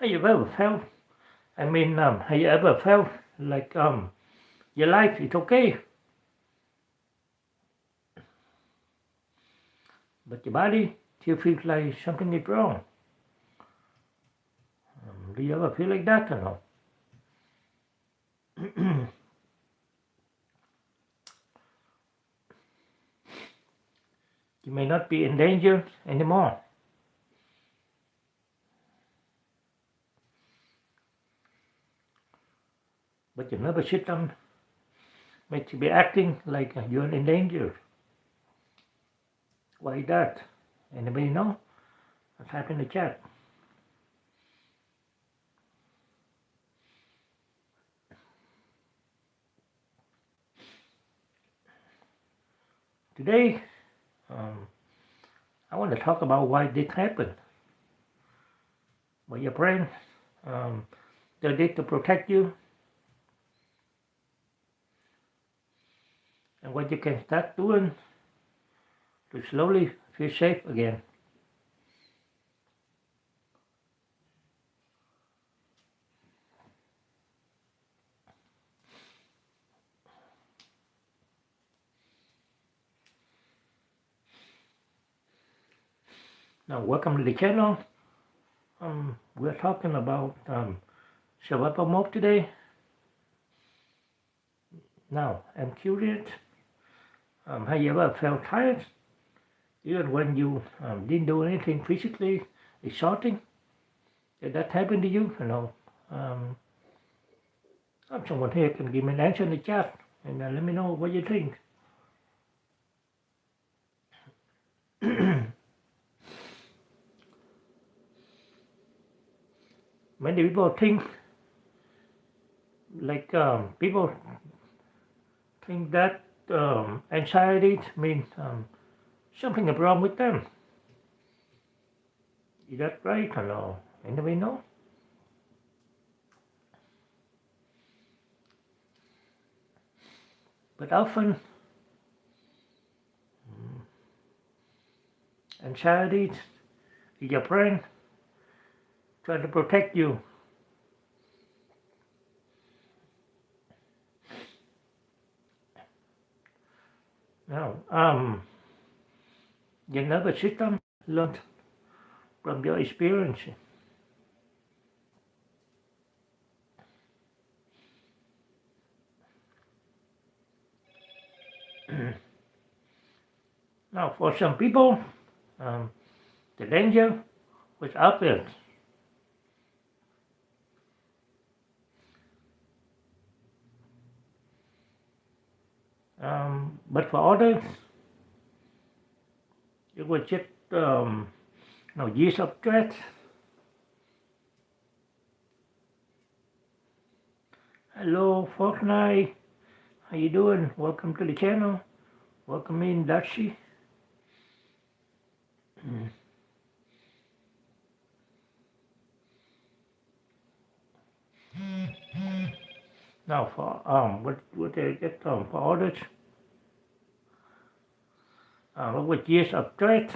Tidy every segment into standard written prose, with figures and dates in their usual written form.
Have you ever felt? Have you ever felt like your life is okay, but your body still feels like something is wrong? Do you ever feel like that or no? You may not be in danger anymore, but your nervous system makes you be acting like you're in danger. Why is that? Anybody know? Type in the chat. Today, I want to talk about why this happened. Why your brain does it to protect you, and what you can start doing to slowly feel safe again. Now, welcome to the channel. We're talking about survival mode today. Now, I'm curious. Have you ever felt tired, even when you didn't do anything physically exhausting? Did that happen to you? Someone here can give me an answer in the chat and let me know what you think. Many people think people think that anxiety means something is wrong with them. Is that right or no? Anybody know? But often, anxiety is your brain trying to protect you. Now, your nervous system learned from your experience. Now, for some people, the danger was obvious. But for others, it was just years of stress. Hello, Fortnite. How you doing? Welcome to the channel. Welcome in, Dashi. Now for what they get for others, with years of stress,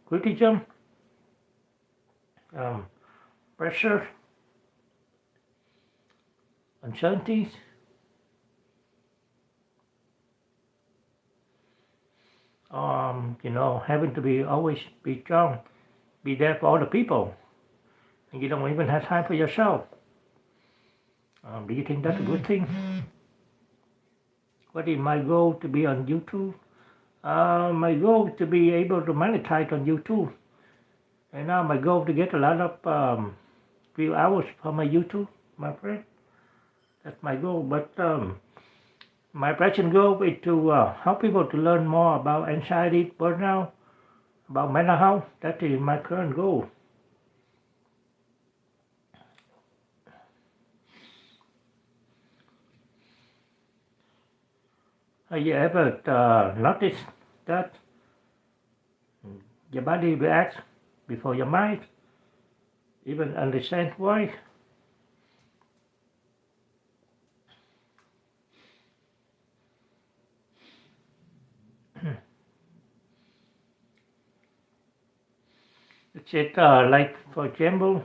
criticism, pressure, uncertainties, having to be always be strong, be there for other people, and you don't even have time for yourself. Do you think that's a good thing? What is my goal to be on YouTube? My goal is to be able to monetize on YouTube. And now my goal to get a lot of few hours for my YouTube, my friend. That's my goal. But my present goal is to help people to learn more about anxiety, burnout, about mental health. That is my current goal. Have you ever noticed that your body reacts before your mind even understand why? It's like, for example,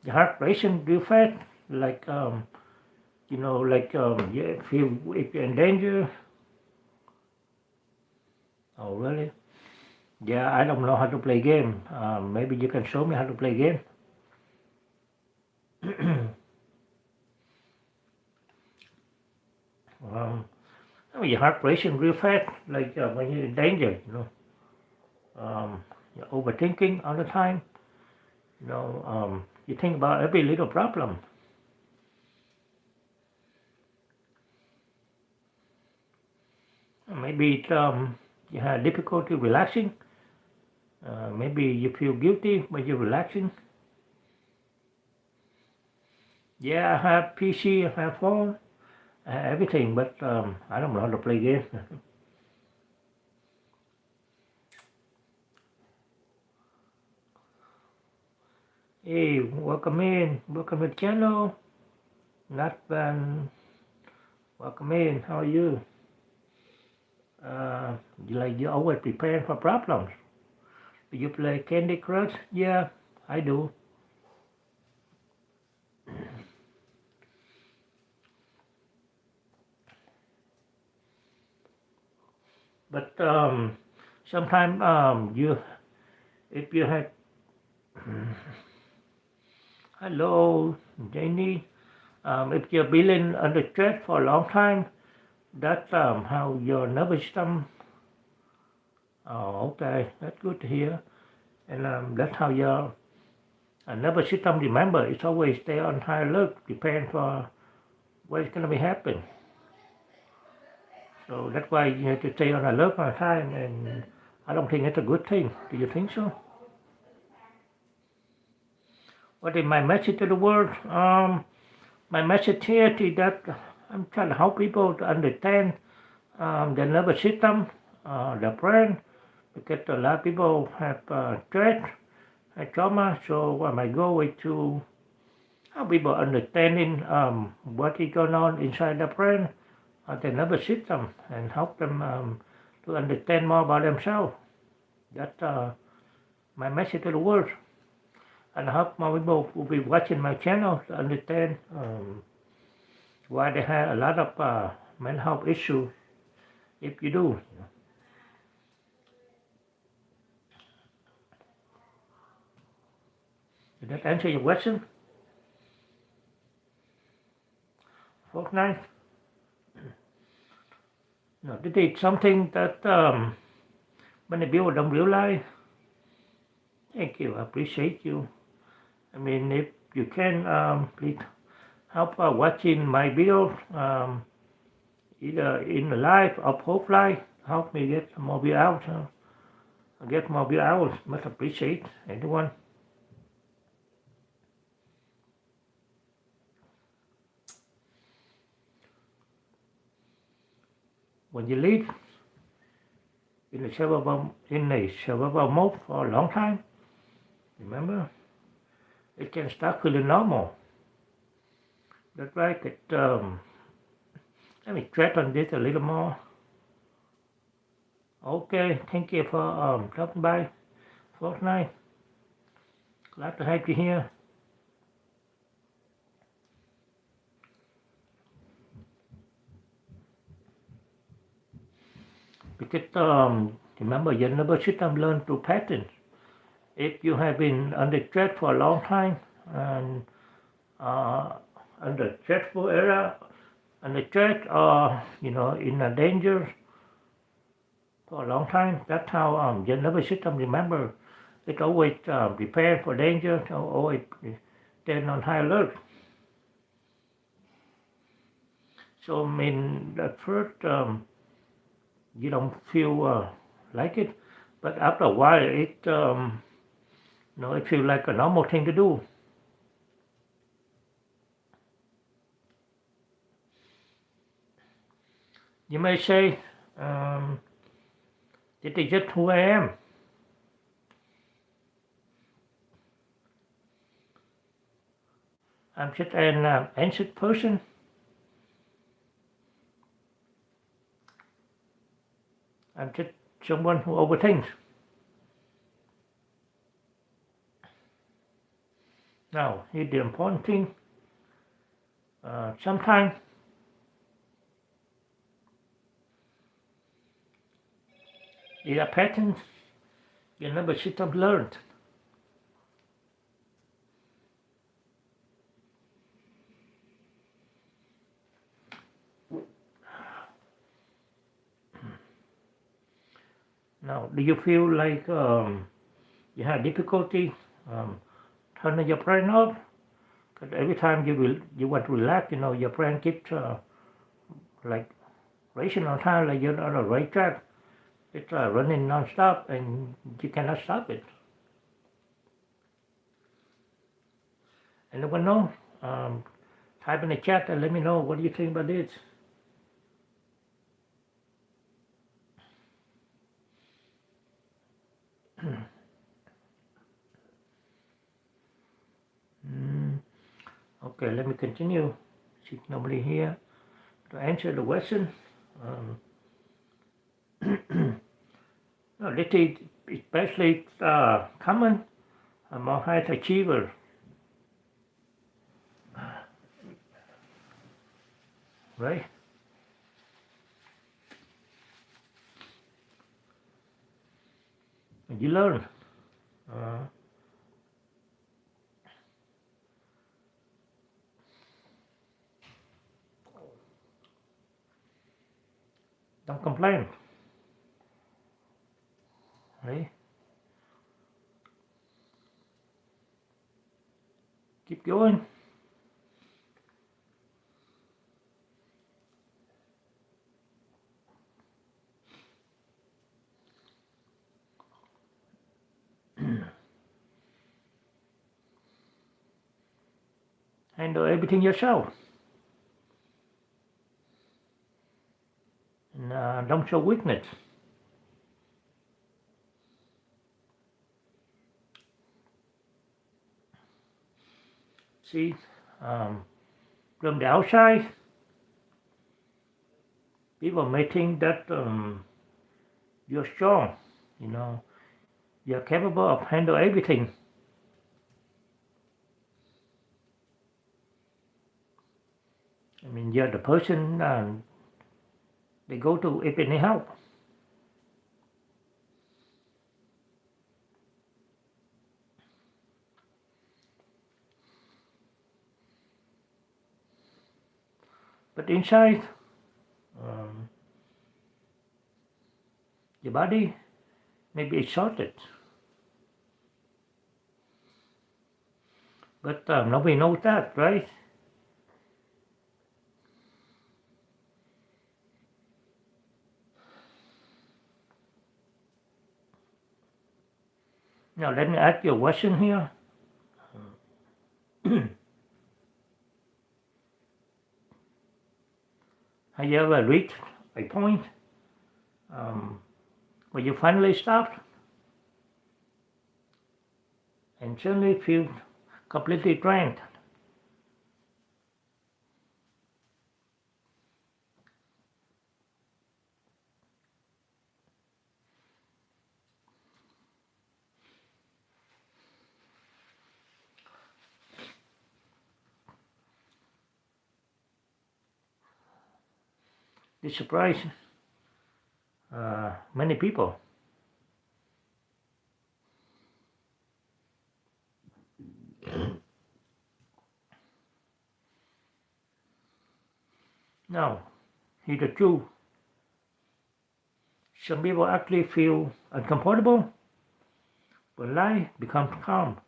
your heart racing real fast, like if you're in danger. Oh, really? Yeah, I don't know how to play game. Maybe you can show me how to play game. Your heart racing real fast, like when you're in danger. You're overthinking all the time. You think about every little problem. Maybe you have difficulty relaxing. Maybe you feel guilty when you're relaxing. Yeah, I have PC, I have phone, I have everything, but I don't know how to play games. Hey, welcome to the channel. Nathan, welcome in. How are you? You always prepare for problems. Do you play Candy Crush? Yeah, I do. But sometimes if you have, hello, Janie, if you're feeling under stress for a long time, that's how your nervous system. Oh, okay, that's good to hear. And that's how your nervous system remember. It's always stay on high alert, depend for what's going to be happening. So that's why you have to stay on alert all the time, and I don't think it's a good thing. Do you think so? What is my message to the world? My message here is that I'm trying to help people to understand the nervous system, the brain, because a lot of people have stress, have trauma. So my goal is to help people understanding what is going on inside the brain, the nervous system, and help them to understand more about themselves. That's my message to the world. And I hope more people will be watching my channel to understand why they have a lot of mental health issues. If you do, did that answer your question? Fortnite? No, this is something that many people don't realize. Thank you, I appreciate you. I mean, if you can, please help watching my videos, either in the live or post live. Help me get more view out. Get more view out. Much appreciate everyone. When you live in a survival mode for a long time, remember, it can start feeling normal. That's right. Let me tread on this a little more. Okay, thank you for dropping by Fortnite. Glad to have you here. Because remember, your nervous system learns through patterns. If you have been under stress for a long time and under stressful era, under stress or in a danger for a long time, that's how your nervous system remember. It always prepare for danger, always stand on high alert. So I mean, at first you don't feel like it, but after a while it it feels like a normal thing to do. You may say, this is just who I am. I'm just an anxious person. I'm just someone who overthinks. Now, here's the important thing. Sometimes there are patterns your nervous system learned. Now, do you feel like you have difficulty turning your brain off? Because every time you want to relax, your brain keeps like racing on time, like you're on a racetrack. It's running non-stop, and you cannot stop it. Anyone know? Type in the chat and let me know what do you think about this. Okay, let me continue. See, nobody here to answer the question. No, this is especially common among high achievers. Right? And you learn. Don't complain. Right? Keep going. Handle everything yourself. And don't show weakness. See, from the outside, people may think that you're strong, you're capable of handle everything. I mean, you're the person they go to if they need help. But inside, your body may be exhausted. But nobody knows that, right? Now let me ask you a question here. Have you ever reached a point where you finally stopped and suddenly feel completely drained? This surprised many people. Now, here's the truth. Some people actually feel uncomfortable when life becomes calm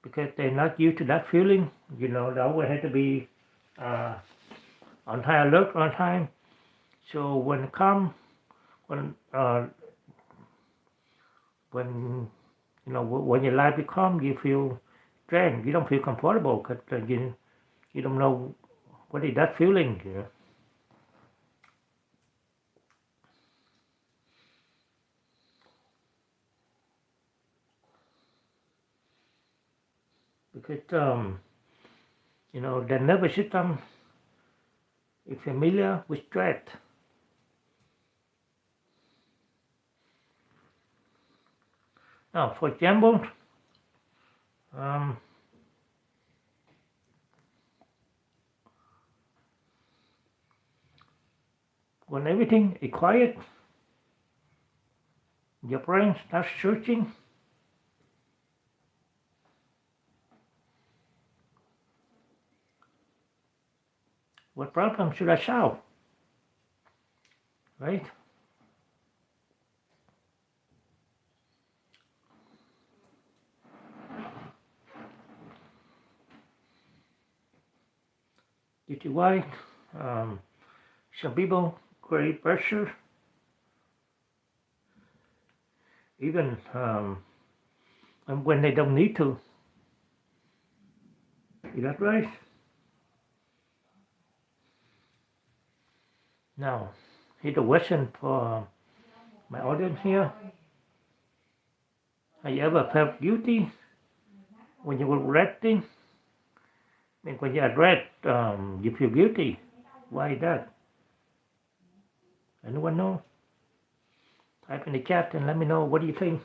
because they're not used to that feeling. They always have to be on high alert all the time. So when calm, when when your life becomes calm, you feel drained. You don't feel comfortable because you don't know what is that feeling. Because the nervous system is familiar with stress. Now, for example, When everything is quiet, your brain starts searching. What problem should I solve? Right? This is why some people create pressure, even when they don't need to. Is that right? Now, here's a question for my audience here. Have you ever felt guilty when you were resting? I mean, when you're at rest, you feel guilty. Why is that? Anyone know? Type in the chat and let me know, what do you think?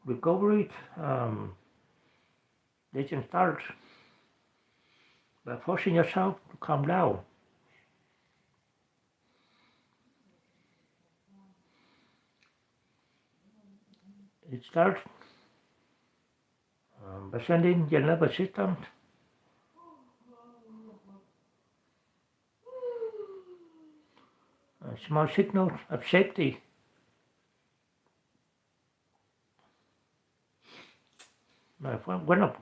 Recovery, they can start by forcing yourself to calm down. It starts by sending your nervous system small signals of safety. One of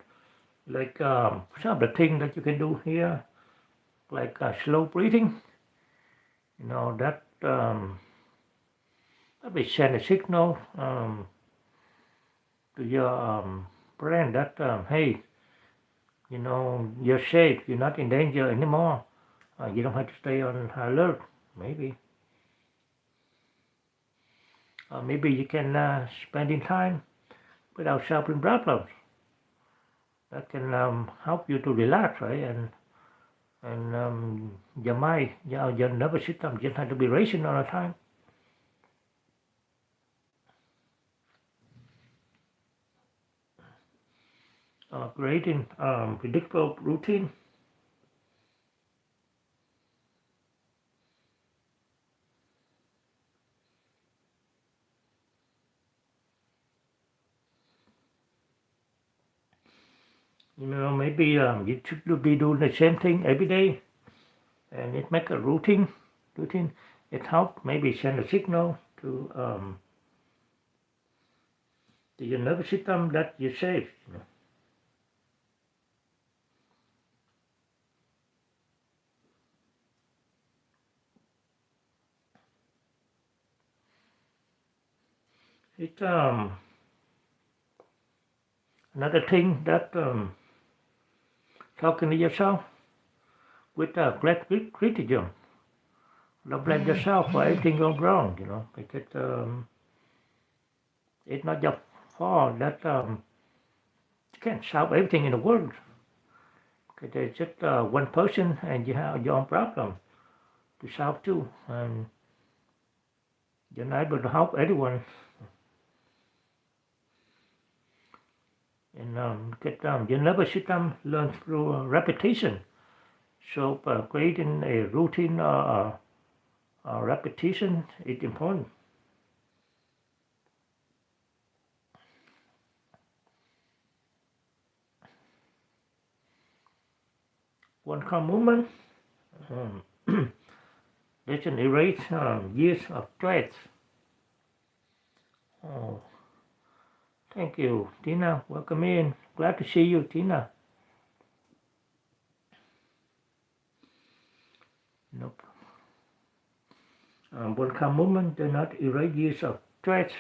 some of the things that you can do here, like slow breathing, that will send a signal to your brain that hey, you're safe, you're not in danger anymore. You don't have to stay on alert. Maybe maybe you can spending time without solving problems. That can help you to relax, right? And your mind, your nervous system just have to be racing all the time. Creating predictable routine. Maybe you should be doing the same thing every day, and it make a routine. It helps maybe send a signal to your nervous system that you're safe. It's another thing that talking to yourself with criticism. Don't blame yourself for everything going wrong, because it's not your fault that you can't solve everything in the world. Because there's just one person and you have your own problem to solve too. And you're not able to help anyone. And your nervous system learns through repetition. So creating a routine repetition is important. One calm movement, they can erase years of stress. Oh, thank you, Tina. Welcome in. Glad to see you, Tina. Nope. One calm movement do not erase years of stress,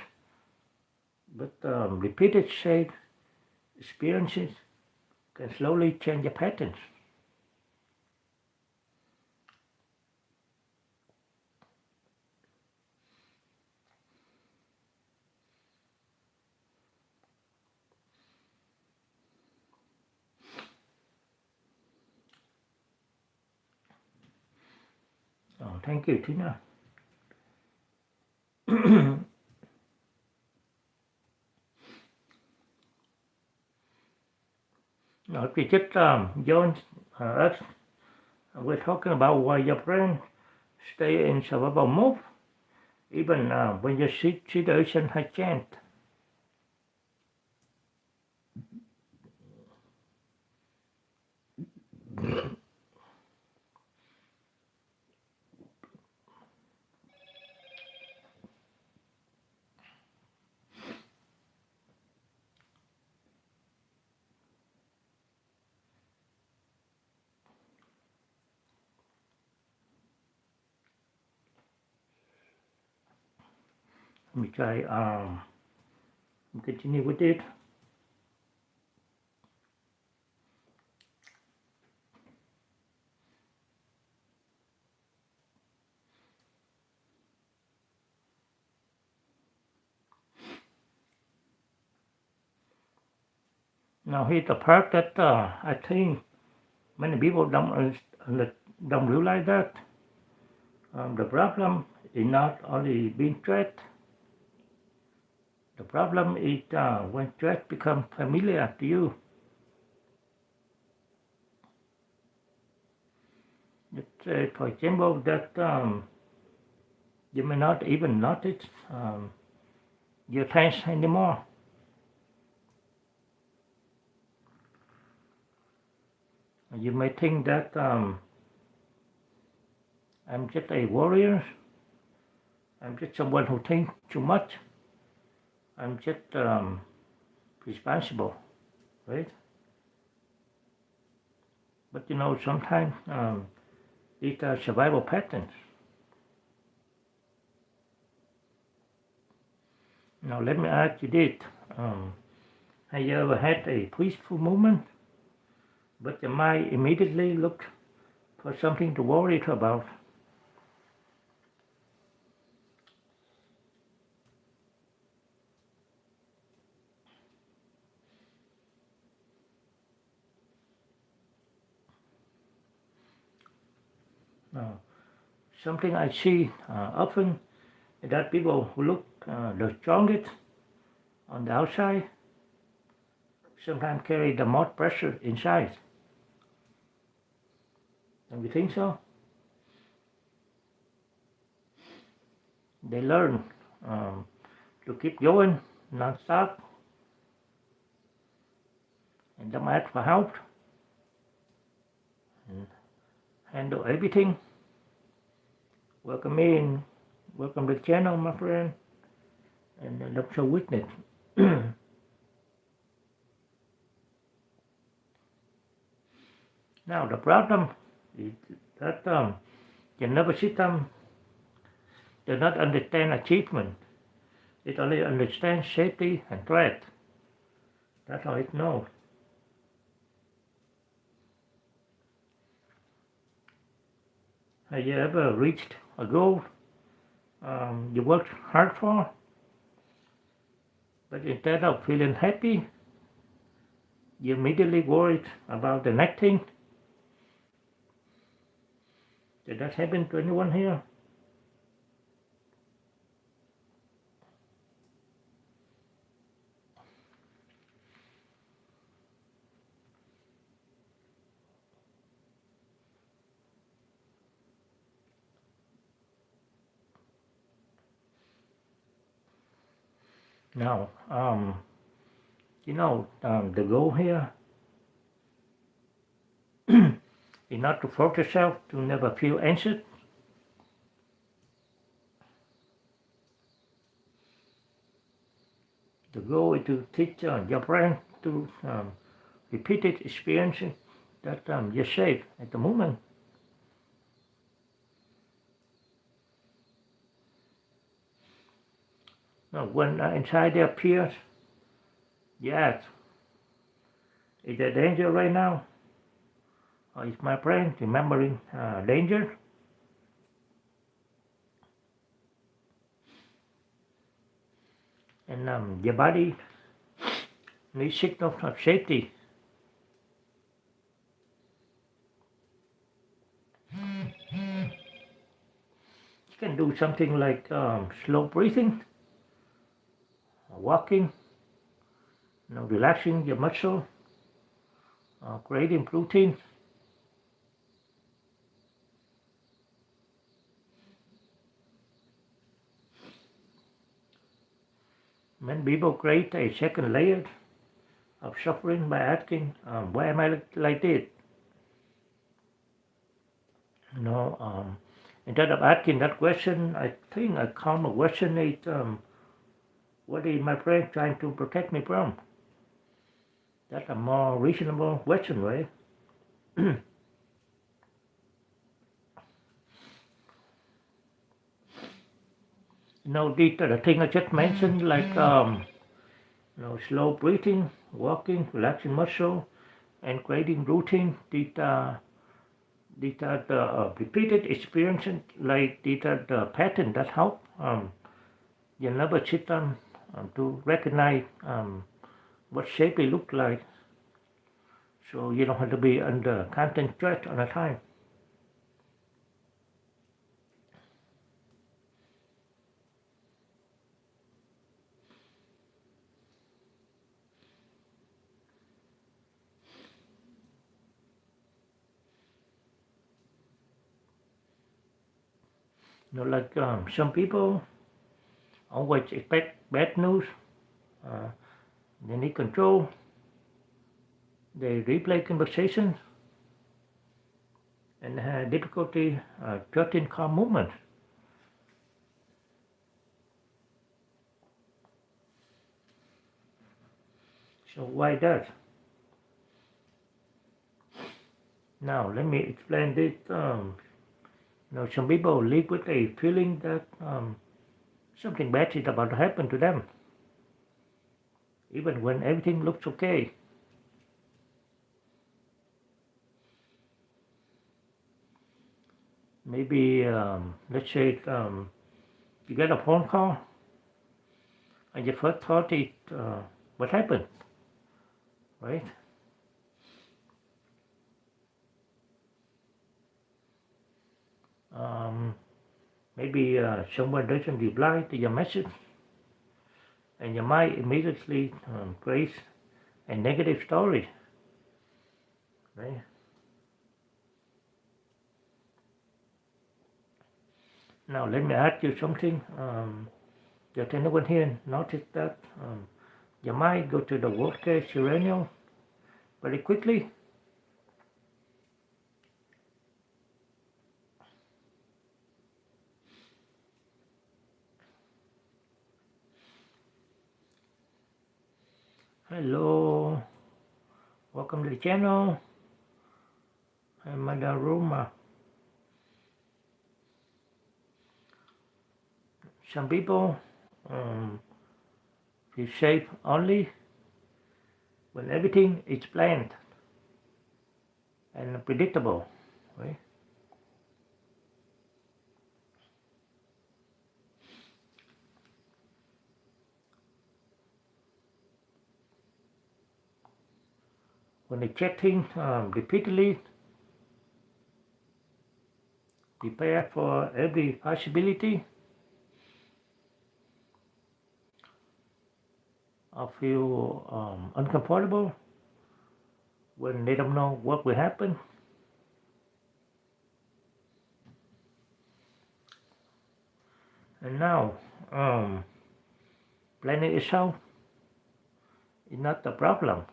but repeated safe experiences can slowly change the patterns. Oh, thank you, Tina. Now, if you just join us, we're talking about why your brain stay in survival mode even when your situation has changed. Let me try continue with it. Now here's the part that I think many people don't realize that the problem is not only being stressed. The problem is when stress becomes familiar to you. Let's say, for example, that you may not even notice your tense anymore. You may think that I'm just a warrior. I'm just someone who thinks too much. I'm just responsible, right? But you know, sometimes these are survival patterns. Now let me ask you this. Have you ever had a peaceful moment, but your mind immediately looked for something to worry about? Now, something I see often is that people who look the strongest on the outside sometimes carry the most pressure inside. Don't you think so? They learn to keep going non-stop and don't ask for help and handle everything. Welcome in, welcome to the channel, my friend, and don't show weakness. Now the problem is that your nervous system does not understand achievement. It only understands safety and threat. That's how it knows. Have you ever reached a goal you worked hard for, but instead of feeling happy, you immediately worried about the next thing? Did that happen to anyone here? Now, you know, the goal here is not to force yourself to never feel anxious. The goal is to teach your brain to repeated experiences that you're safe at the moment. Now, when anxiety appears, you ask, is there danger right now? Or is my brain remembering danger? And your body needs signals of safety. You can do something like slow breathing, walking, relaxing your muscle, creating routine. Many people create a second layer of suffering by asking, why am I like this? You know, instead of asking that question, I think a calmer question is, what is my friend trying to protect me from? That's a more reasonable question, right? These are the things I just mentioned, like slow breathing, walking, relaxing muscle, and creating routine. These are the repeated experiences, like these are the pattern that help your nervous system to recognize what shape it looks like, so you don't have to be under constant stress all the time. Like some people always expect bad news. Uh, they need control. They replay conversations and have difficulty judging calm movements. So why that? Now let me explain this. Some people live with a feeling that something bad is about to happen to them, even when everything looks okay. Maybe let's say you get a phone call, and your first thought is, what happened, right? Um, Maybe someone doesn't reply to your message, and your mind immediately creates a negative story, right? Now let me ask you something. Does anyone here notice that your mind go to the worst case scenario very quickly? Hello, welcome to the channel. I'm Madam Roma. Some people feel safe only when everything is planned and predictable, right? When they check things repeatedly, prepare for every possibility, or feel uncomfortable when they don't know what will happen. And now, planning itself is not the problem.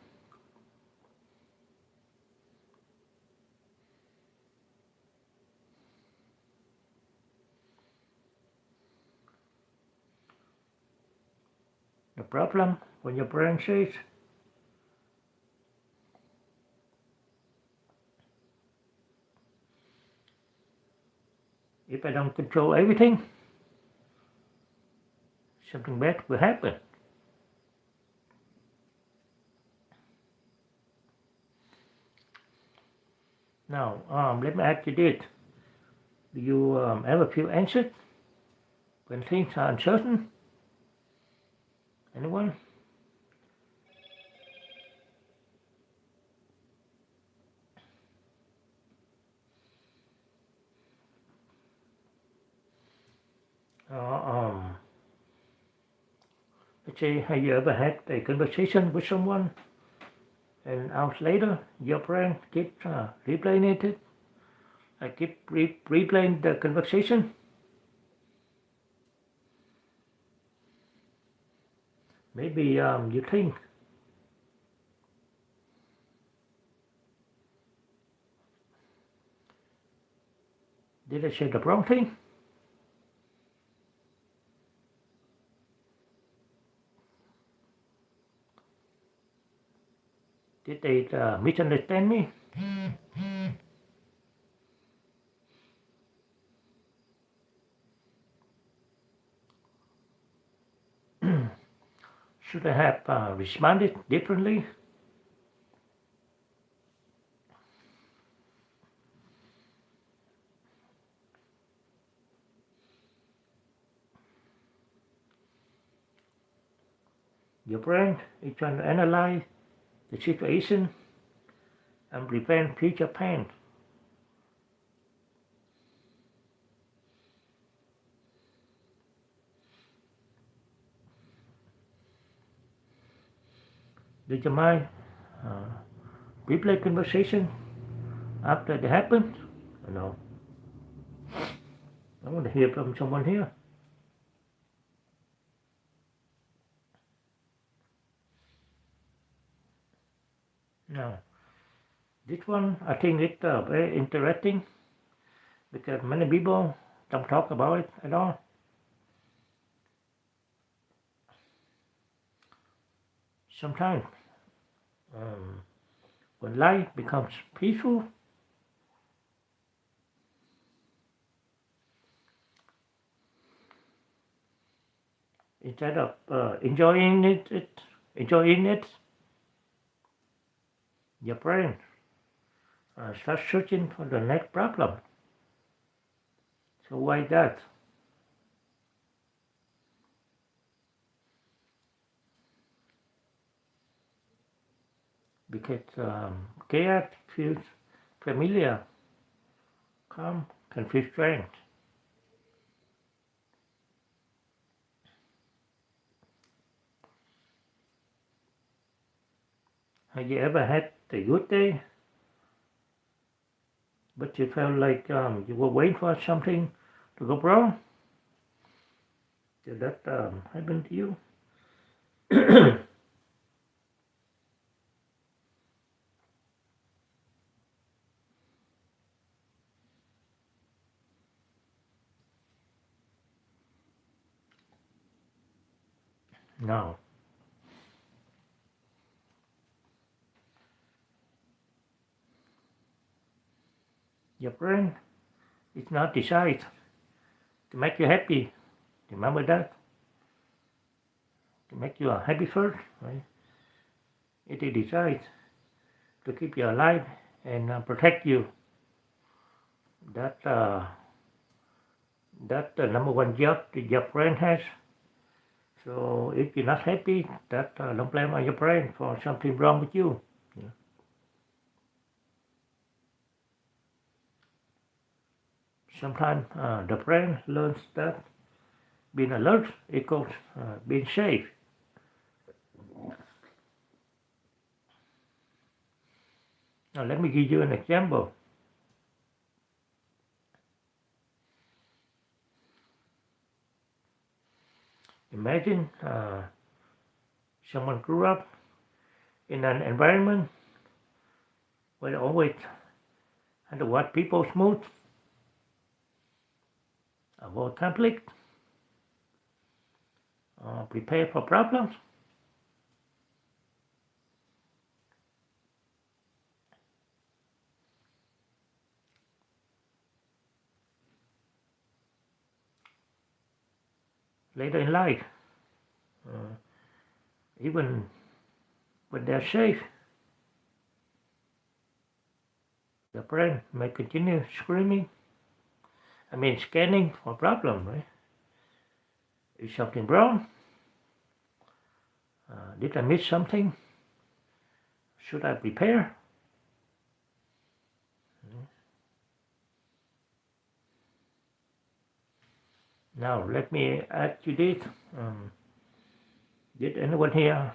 The problem when your brain says, if I don't control everything, something bad will happen. Now, let me ask you this. Do you ever feel anxious when things are uncertain? Anyone? Uh, um, let's say, have you ever had a conversation with someone and hours later, your brain keeps replaying it. I keep replaying the conversation. Maybe you think, did I say the wrong thing? Did they misunderstand me? Should I have responded differently? Your brain is trying to analyze the situation and prevent future pain. Did your mind replay conversation after it happened? No. I want to hear from someone here. No. This one, I think it's very interesting because many people don't talk about it at all. Sometimes when life becomes peaceful, instead of enjoying it, your brain starts searching for the next problem. So why that? Because chaos feels familiar, calm can feel strange. Have you ever had a good day, but you felt like you were waiting for something to go wrong? Did that happen to you? No. Your brain is not designed to make you happy. Remember that? To make you happy first, right? It is designed to keep you alive and protect you. That that's the number one job that your brain has. So if you're not happy, that don't blame on your brain for something wrong with you. Yeah. Sometimes the brain learns that being alert equals being safe. Now let me give you an example. Imagine someone grew up in an environment where they always had to watch people's moods, avoid conflict, prepare for problems. Later in life, even when they're safe, the brain may continue scanning for problem, right? Is something wrong? Did I miss something? Should I prepare? Now let me ask you this. Did anyone here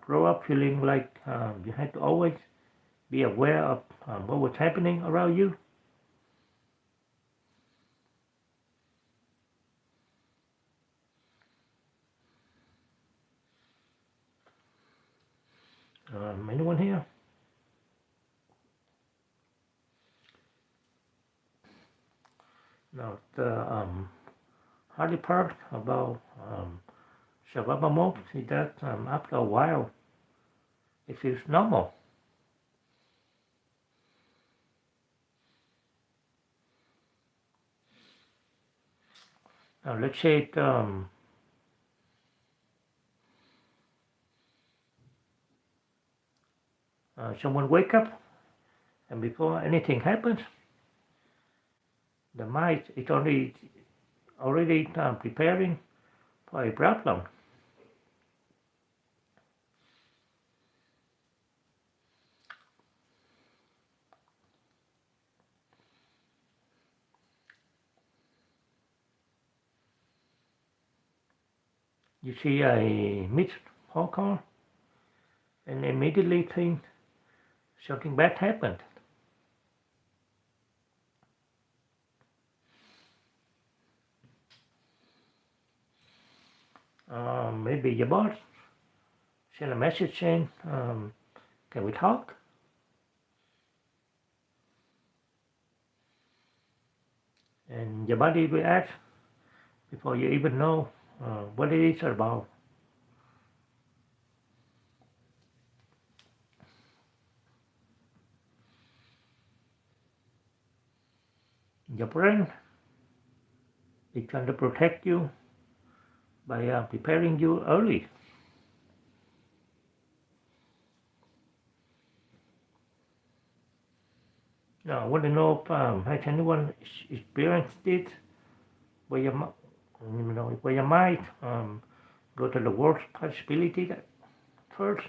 grow up feeling like you had to always be aware of what was happening around you. Anyone here? Now, the hardest part about survival mode is that after a while, it feels normal. Now, let's say someone wake up, and before anything happens, the mind is already preparing for a problem. You see a missed phone call, and immediately think something bad happened. Maybe your boss send a message saying, "Can we talk?" And your body reacts before you even know what it is about. Your brain is trying to protect you by preparing you early. Now, I want to know if has anyone experienced it where where your mind go to the worst possibility first.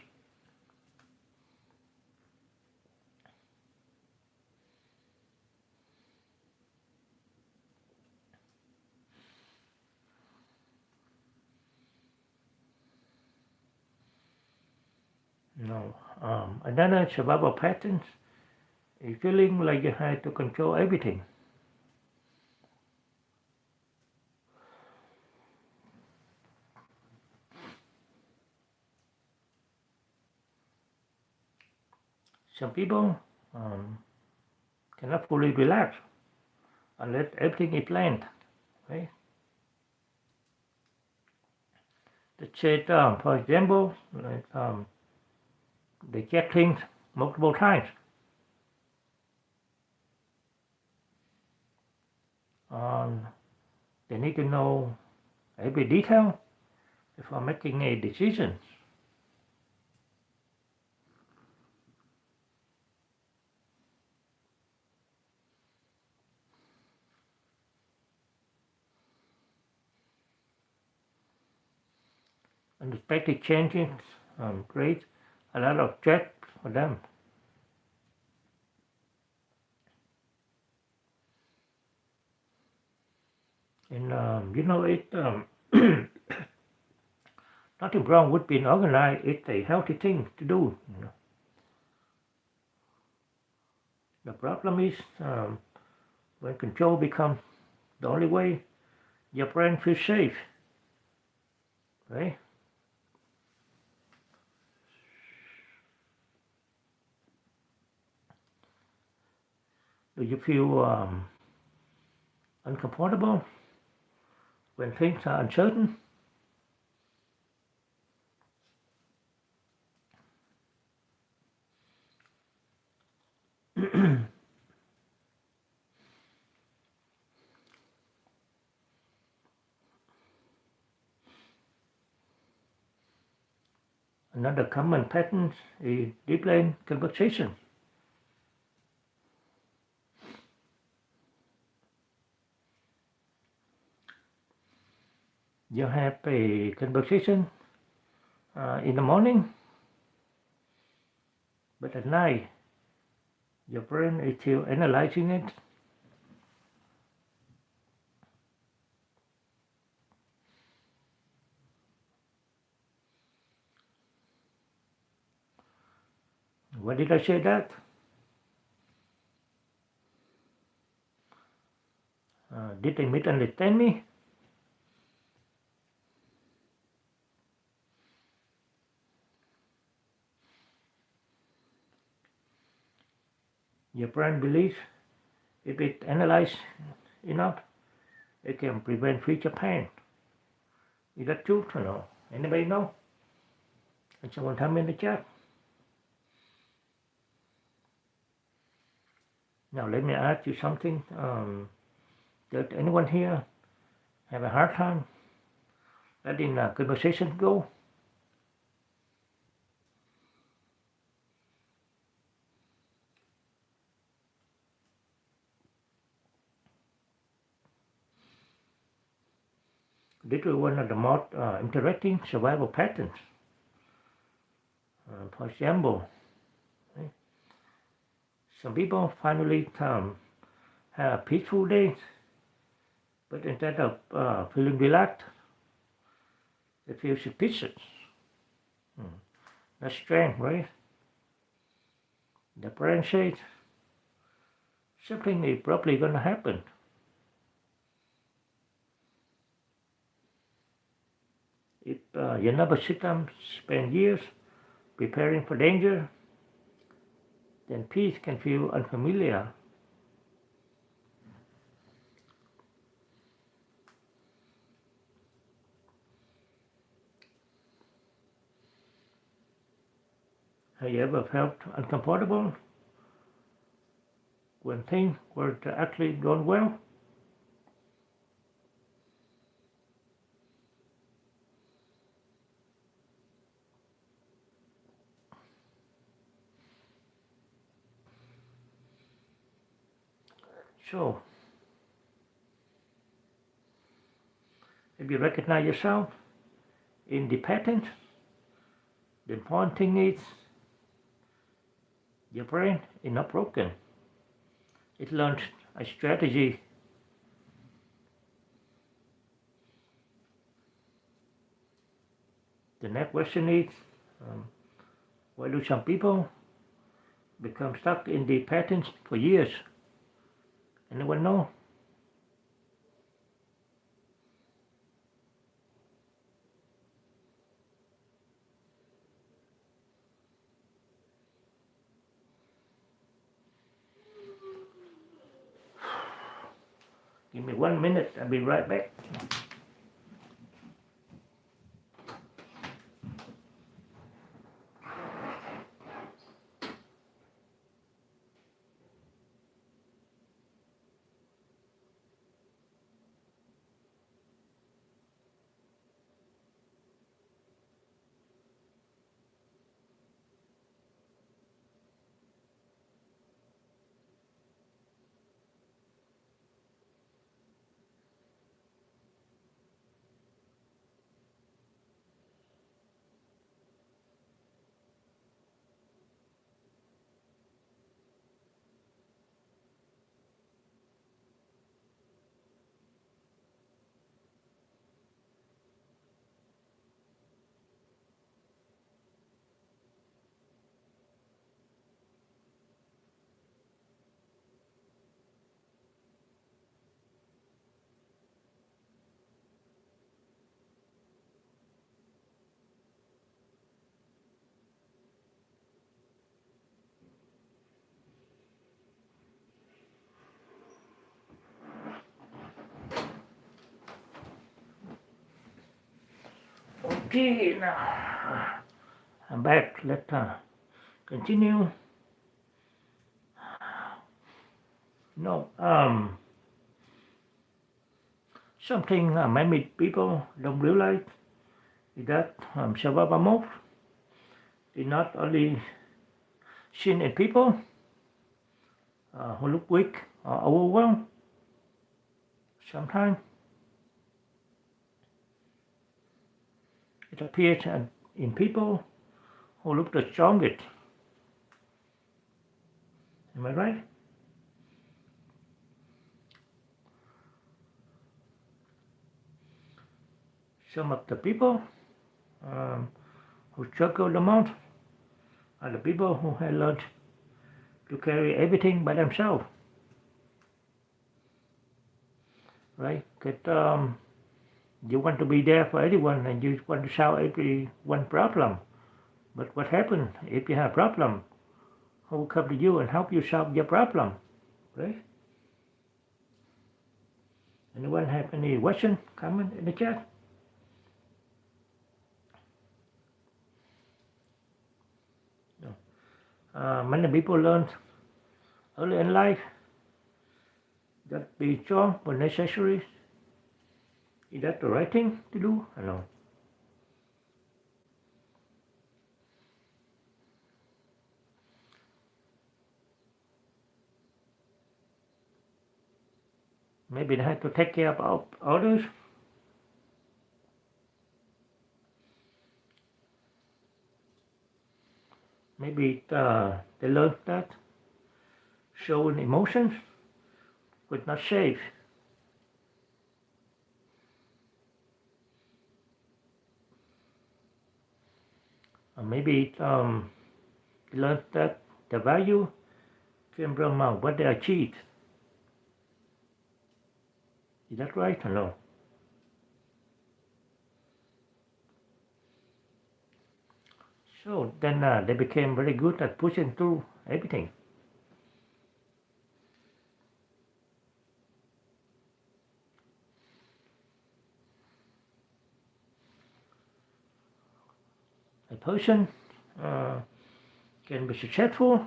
No, another survival pattern is feeling like you have to control everything. Some people cannot fully relax unless everything is planned, right? Let's say, for example, like, they check things multiple times. Um, they need to know every detail before making a decision. Unexpected changes create a lot of stress for them. And nothing wrong with being organized. It's a healthy thing to do. The problem is when control becomes the only way your brain feels safe, right? Do you feel uncomfortable when things are uncertain? Another common pattern is delayed conversation. You have a conversation in the morning, but at night your brain is still analyzing it. Why did I say that? Did they misunderstand me? Your brain believes if it analyzes enough, it can prevent future pain. Is that true or no? Anybody know? Can someone tell me in the chat? Now let me ask you something. Does anyone here have a hard time letting a conversation go? This is one of the most interesting survival patterns. For example, some people finally have a peaceful day, but instead of feeling relaxed, they feel suspicious. That's strange, right? The brain says something is probably going to happen. If your nervous system spend years preparing for danger, then peace can feel unfamiliar. Have you ever felt uncomfortable when things were actually going well? So, if you recognize yourself in the patterns, the important thing is your brain is not broken. It learns a strategy. The next question is, why do some people become stuck in the patterns for years? Anyone know? Give me 1 minute, I'll be right back. Okay, now I'm back. Let's continue. No, something many people don't realize is that survival mode is not only seen in people who look weak or overwhelmed. Sometimes it appears in people who look the strongest. Am I right? Some of the people who struggle the most are the people who have learned to carry everything by themselves, right? Because you want to be there for everyone and you want to solve everyone's problem. But what happens if you have a problem? Who will come to you and help you solve your problem, right? Anyone have any question, comment in the chat? No. Many people learn early in life that be strong but necessary. Is that the right thing to do? I know. Maybe they have to take care of others. Maybe they learned that showing emotions was not safe. Or maybe they learned that the value came from what they achieved. Is that right or no? So then they became very good at pushing through everything. A person can be successful,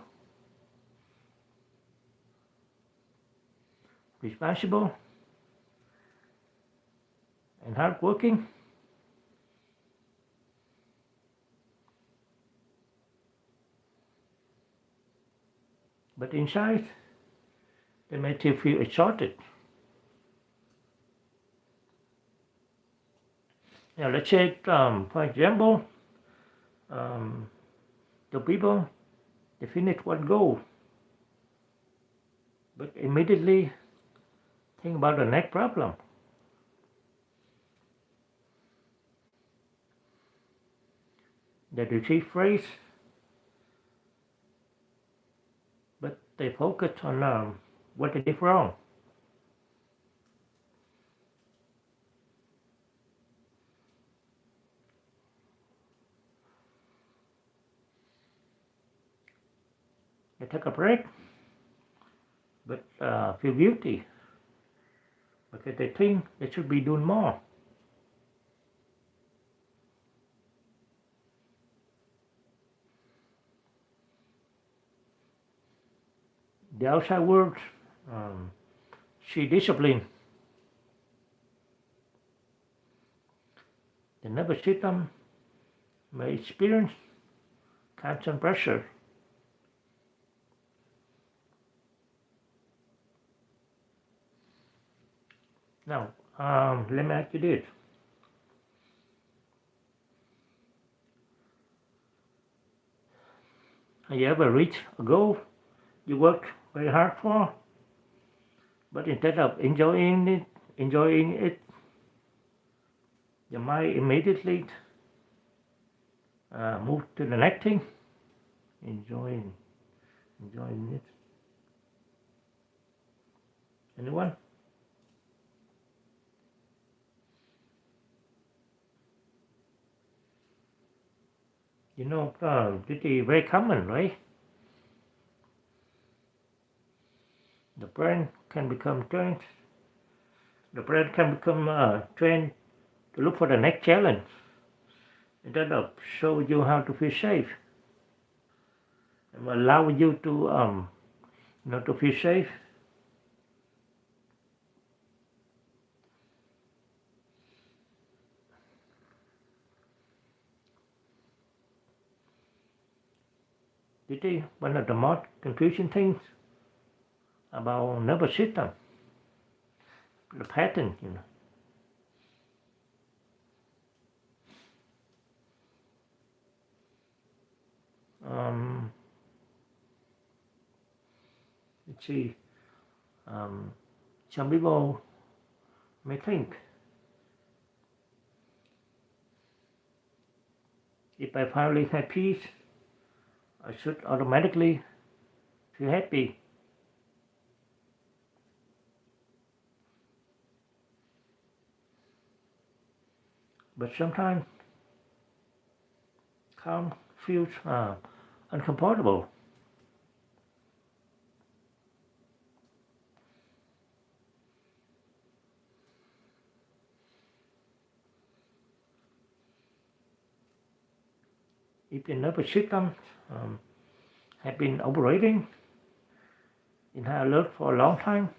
responsible, and hardworking, but inside they may still feel exhausted. Now let's say, for example, the people they finish one goal, but immediately think about the next problem. They receive praise, but they focus on what they did wrong. They take a break, but feel guilty because they think they should be doing more. The outside world see discipline. The nervous system may experience constant pressure. Now, let me ask you this. Have you ever reached a goal you worked very hard for, but instead of enjoying it, your mind immediately move to the next thing, enjoying it. Anyone? You know, this is very common, right? The brain can become trained. The brain can become trained to look for the next challenge instead of show you how to feel safe and allow you to to feel safe. This is one of the most confusing things about nervous system, the pattern, let's see, some people may think, if I finally have peace, I should automatically feel happy. But sometimes calm feels uncomfortable. If the nervous system um, have been operating in high alert for a long time,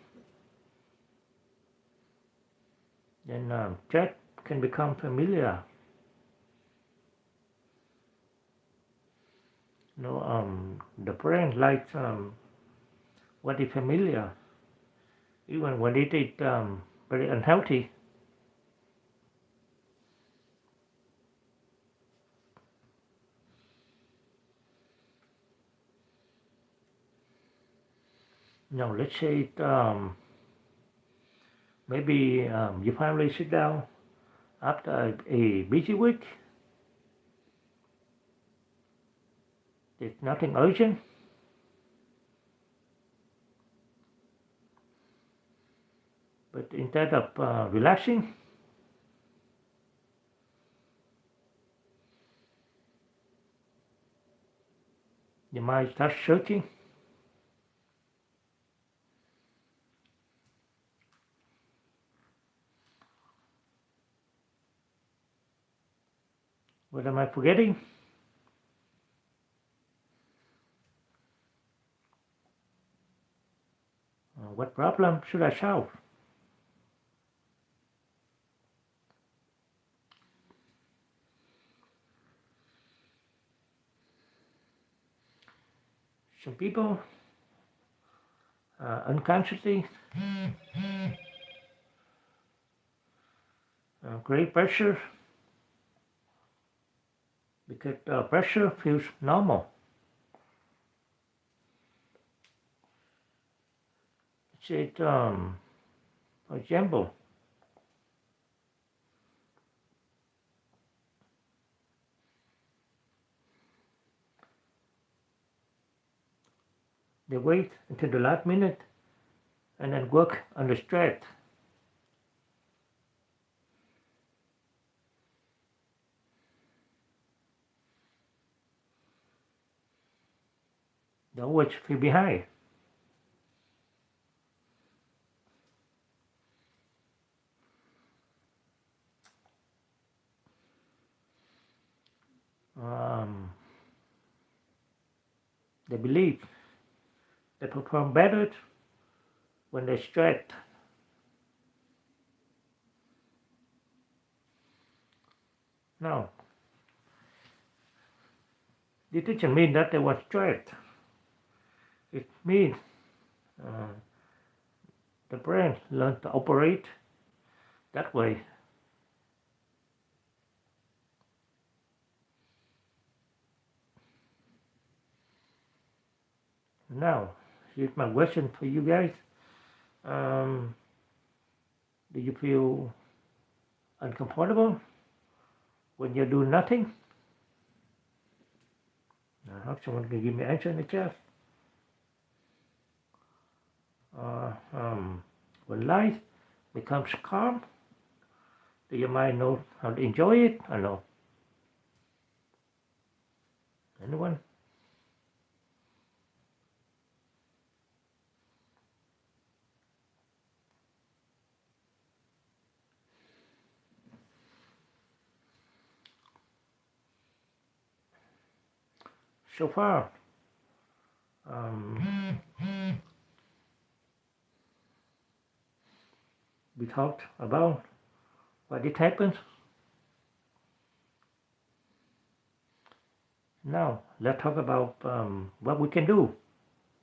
then stress can become familiar. The brain likes what is familiar, even when it is very unhealthy. Now, let's say maybe you finally sit down after a busy week. There's nothing urgent. But instead of relaxing, your mind starts searching. What am I forgetting? What problem should I solve? Some people unconsciously create pressure because pressure feels normal. Say, for example, they wait until the last minute and then work under stress. They always feel behind. Um, they believe they perform better when they're stressed. No, this doesn't mean that they were stressed. It means uh, the brain learned to operate that way. Now, here's my question for you guys. Um, do you feel uncomfortable when you do nothing? I hope someone can give me an answer in the chat. When life becomes calm, do your mind know how to enjoy it? I know. Anyone? So far, we talked about why it happens. Now, let's talk about what we can do,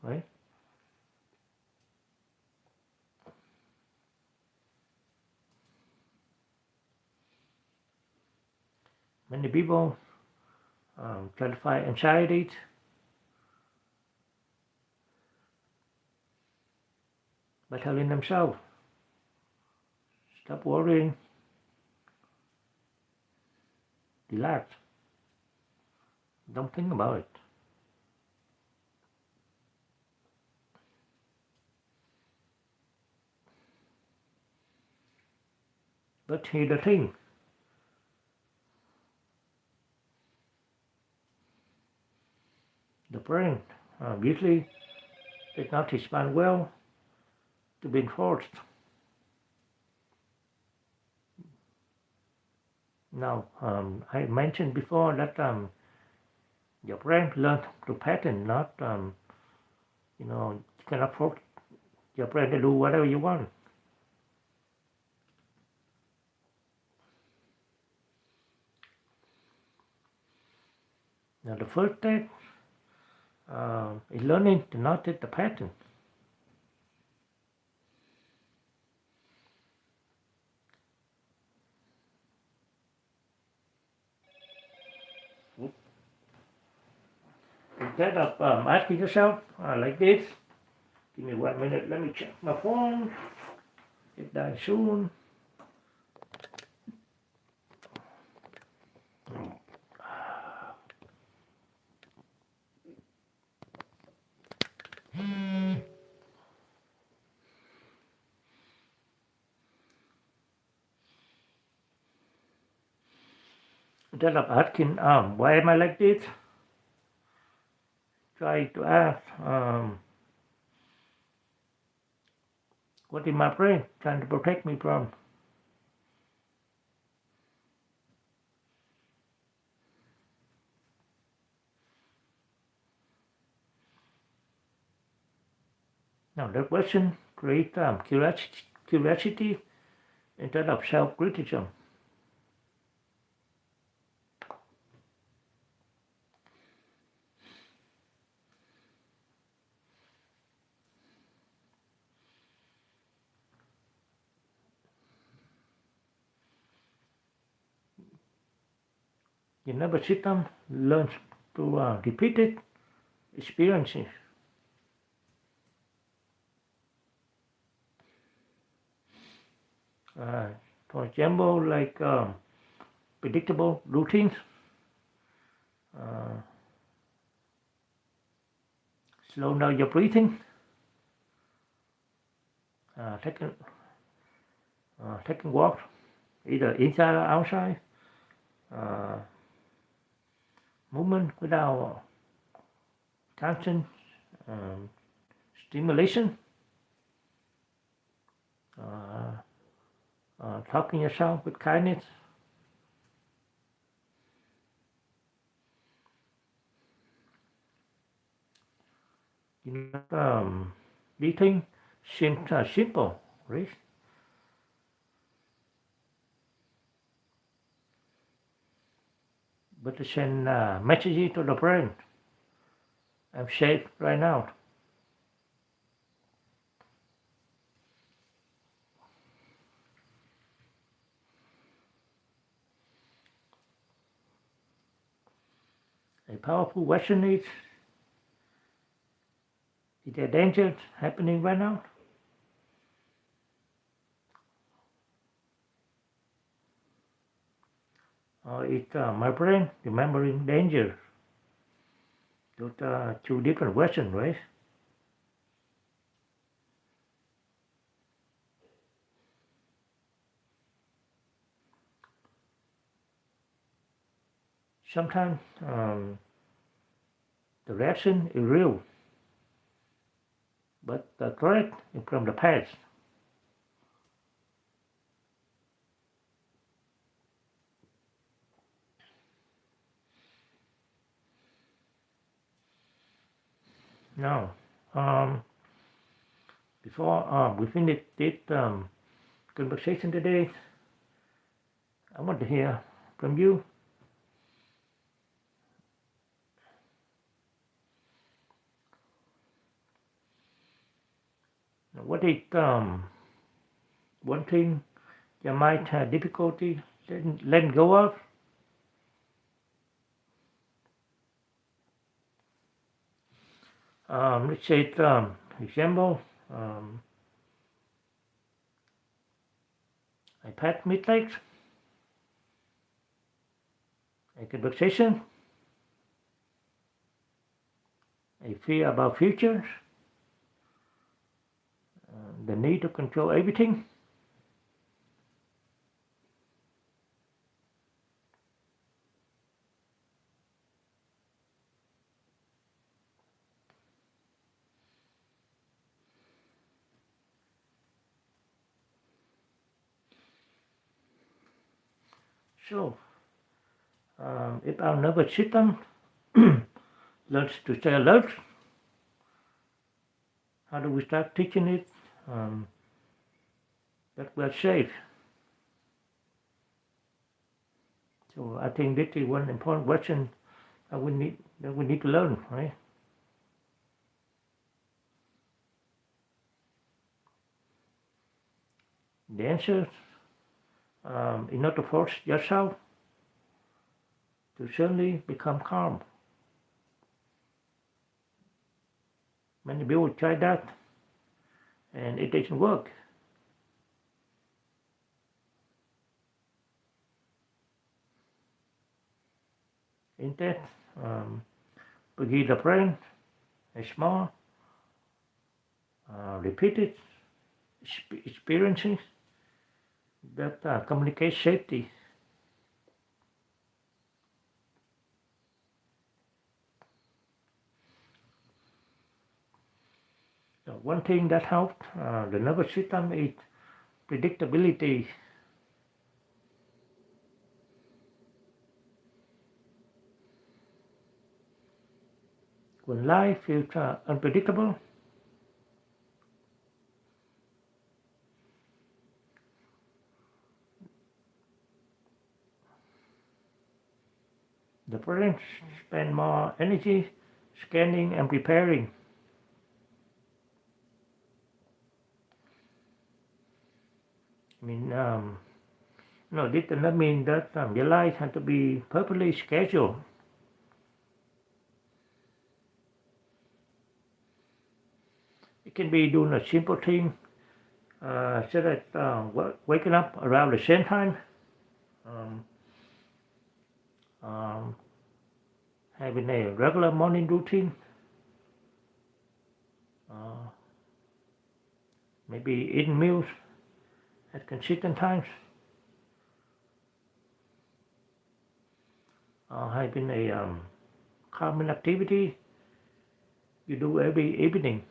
right? Many people try to fight anxiety by telling themselves, stop worrying, relax, don't think about it. But here's the thing. The brain usually does not respond well to being forced. Now, I mentioned before that your brain learns through pattern, not, you cannot force your brain to do whatever you want. Now, the first step is learning to notice the pattern. Instead of asking yourself like this, give me 1 minute, let me check my phone, get done soon. Instead of asking, why am I like this? Try to ask, what is my brain trying to protect me from? Now, that question creates curiosity instead of self-criticism. The nervous system learns to repeated experiences. For example, like predictable routines, slow down your breathing, taking walks, either inside or outside, movement without constant stimulation, talking yourself with kindness. Breathing seems simple, right? But to send messages to the brain, I'm safe right now. A powerful question is there danger happening right now? Or is my brain remembering danger? Those are two different questions, right? Sometimes the reaction is real, but the threat is from the past. Now, before we finish this conversation today, I want to hear from you. What is one thing you might have difficulty letting go of? Let's say, example, a past mistakes, a conversation, a fear about future, the need to control everything, So, if our nervous system learns to stay alert, how do we start teaching it that we're safe? So I think this is one important question that we need to learn, right? The answer is not to force yourself to suddenly become calm. Many people try that and it doesn't work. Instead, we give the brain a small, repeated experiences that communicate safety. So one thing that helps the nervous system is predictability. When life is unpredictable, the brain spends more energy scanning and preparing. I mean, no, this does not mean that your life has to be perfectly scheduled. It can be doing a simple thing, such as waking up around the same time, um, um, having a regular morning routine, uh, maybe eating meals at consistent times, having a calming activity you do every evening.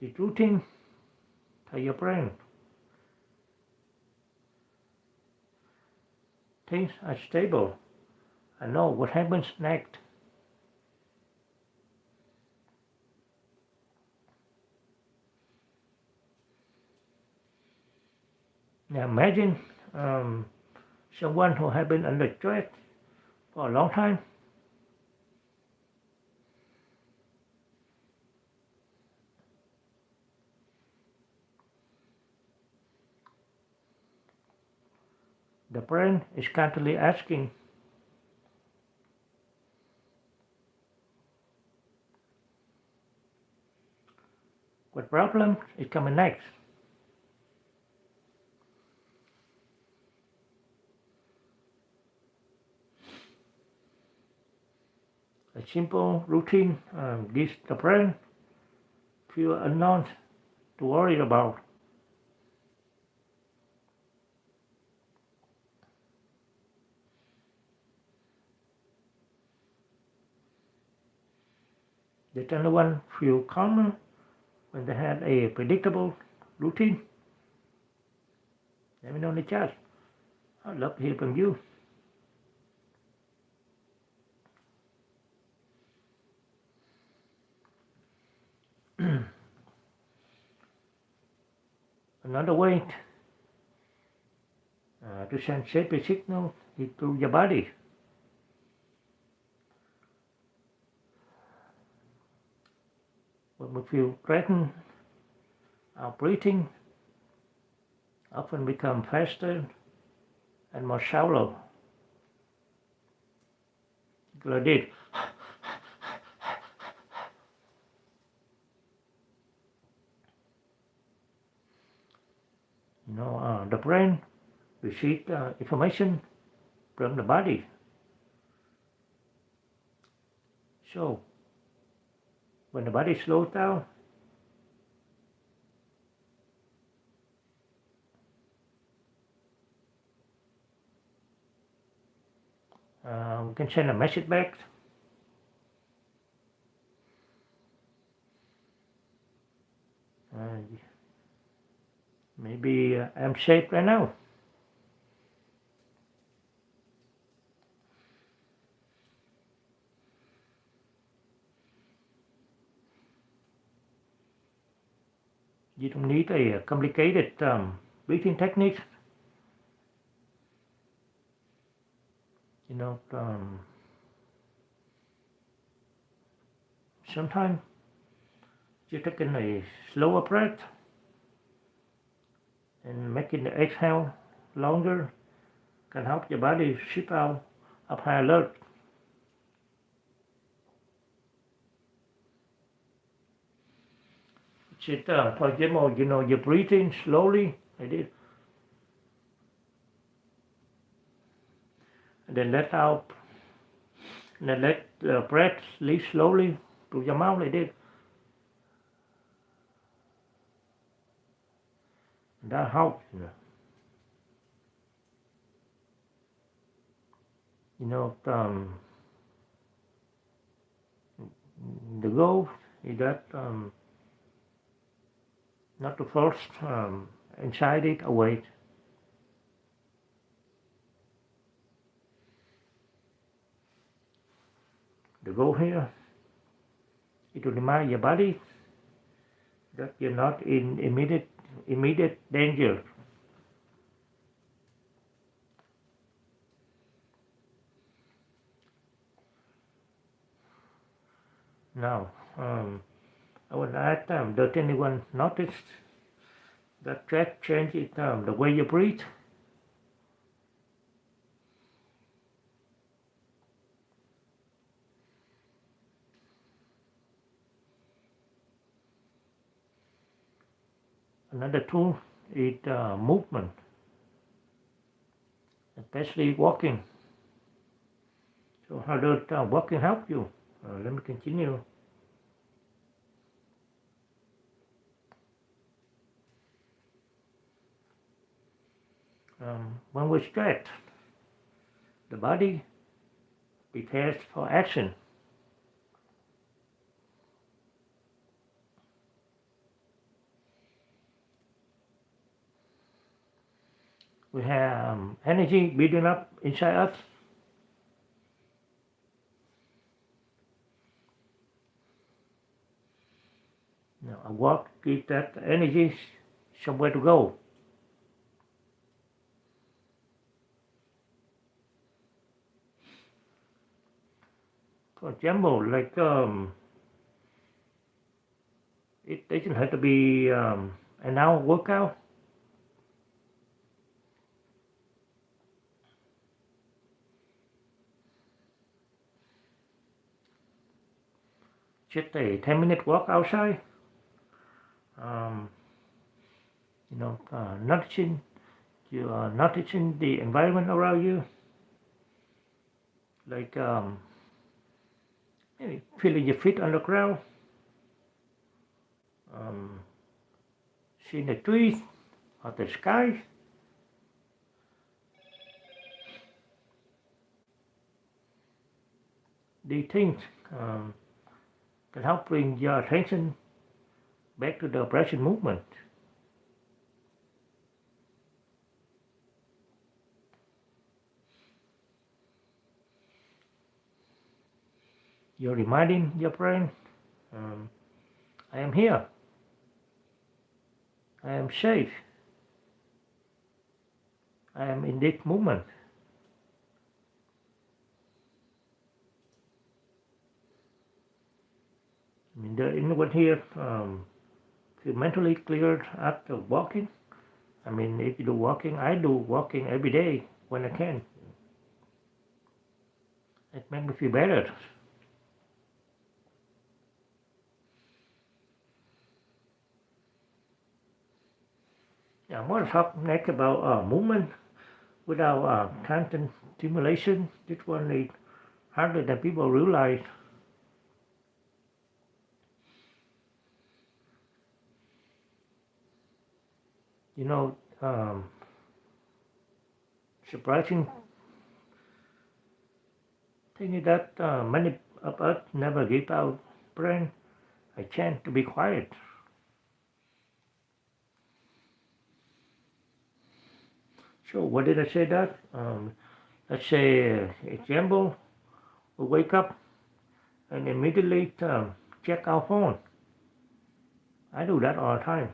The routine to your brain. Things are stable. I know what happens next. Now imagine someone who has been under stress for a long time. The brain is constantly asking, what problem is coming next? A simple routine gives the brain fewer unknowns to worry about. Did anyone feel calmer when they had a predictable routine? Let me know in the chat. I'd love to hear from you. Another way to send safety signals is through your body. When we feel threatened, our breathing often becomes faster and more shallow. Like this. The brain receives information from the body. So, when the body slows down, we can send a message back. Maybe I'm safe right now. You don't need a complicated breathing technique. You know, sometimes you're taking a slower breath and making the exhale longer can help your body shift out of high alert. Just, for example, you're breathing slowly, like this, and then let out, and then let the breath leave slowly to your mouth, like this. And that helps. The goal is that not to force anxiety away. The goal here is to remind your body that you're not in immediate danger. Now, I would add, does anyone notice that track changes the way you breathe? Another tool is movement, especially walking. So how does walking help you? Let me continue. When we stretch, the body prepares for action. We have energy building up inside us. Now, a walk gives that energy somewhere to go. For example, like it doesn't have to be an hour workout. Just a 10-minute walk outside. Noticing you are noticing the environment around you, like maybe feeling your feet on the ground, seeing the trees or the sky. These things can help bring your attention back to the present movement. You're reminding your brain, I am here, I am safe, I am in this moment. I mean, anyone here feel mentally cleared after walking? I mean, if you do walking, I do walking every day when I can. It makes me feel better. I want to talk next about movement without constant stimulation. This one is harder than people realize. Surprising thing is that many of us never give our brain a chance to be quiet. So what did I say that? Let's say, example, we wake up and immediately check our phone. I do that all the time.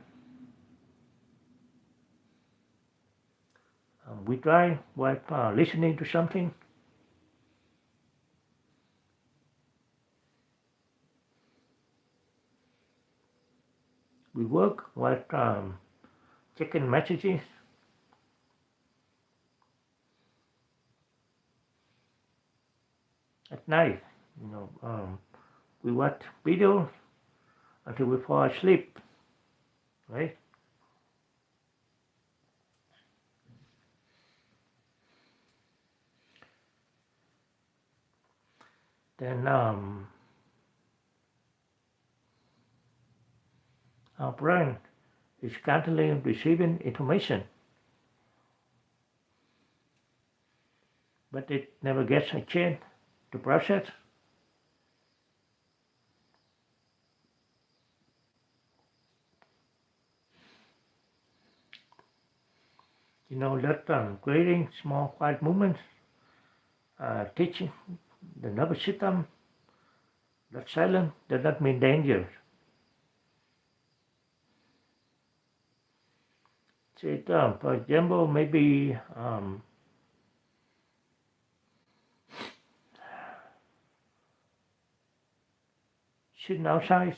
We try while listening to something. We work while checking messages. At night, we watch videos until we fall asleep, right? Then our brain is constantly receiving information, but it never gets a chance to process. That creating small quiet moments, teaching the nervous system that silence does not mean danger. So for example, maybe sitting outside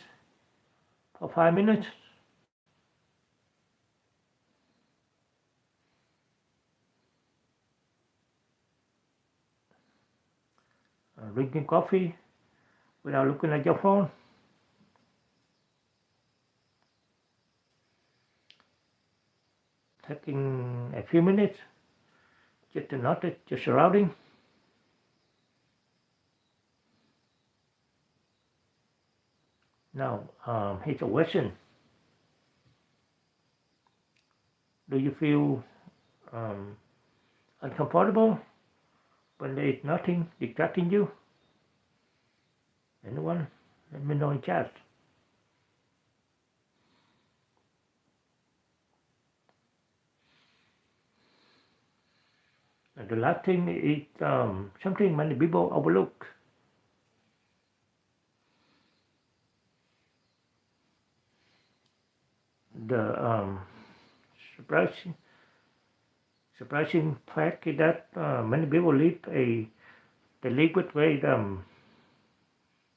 for 5 minutes, drinking coffee without looking at your phone, taking a few minutes just to notice your surroundings. Now, here's a question. Do you feel um, uncomfortable when there is nothing distracting you? Anyone? Let me know in chat. And the last thing is something many people overlook. The surprising surprising fact is that many people they live with very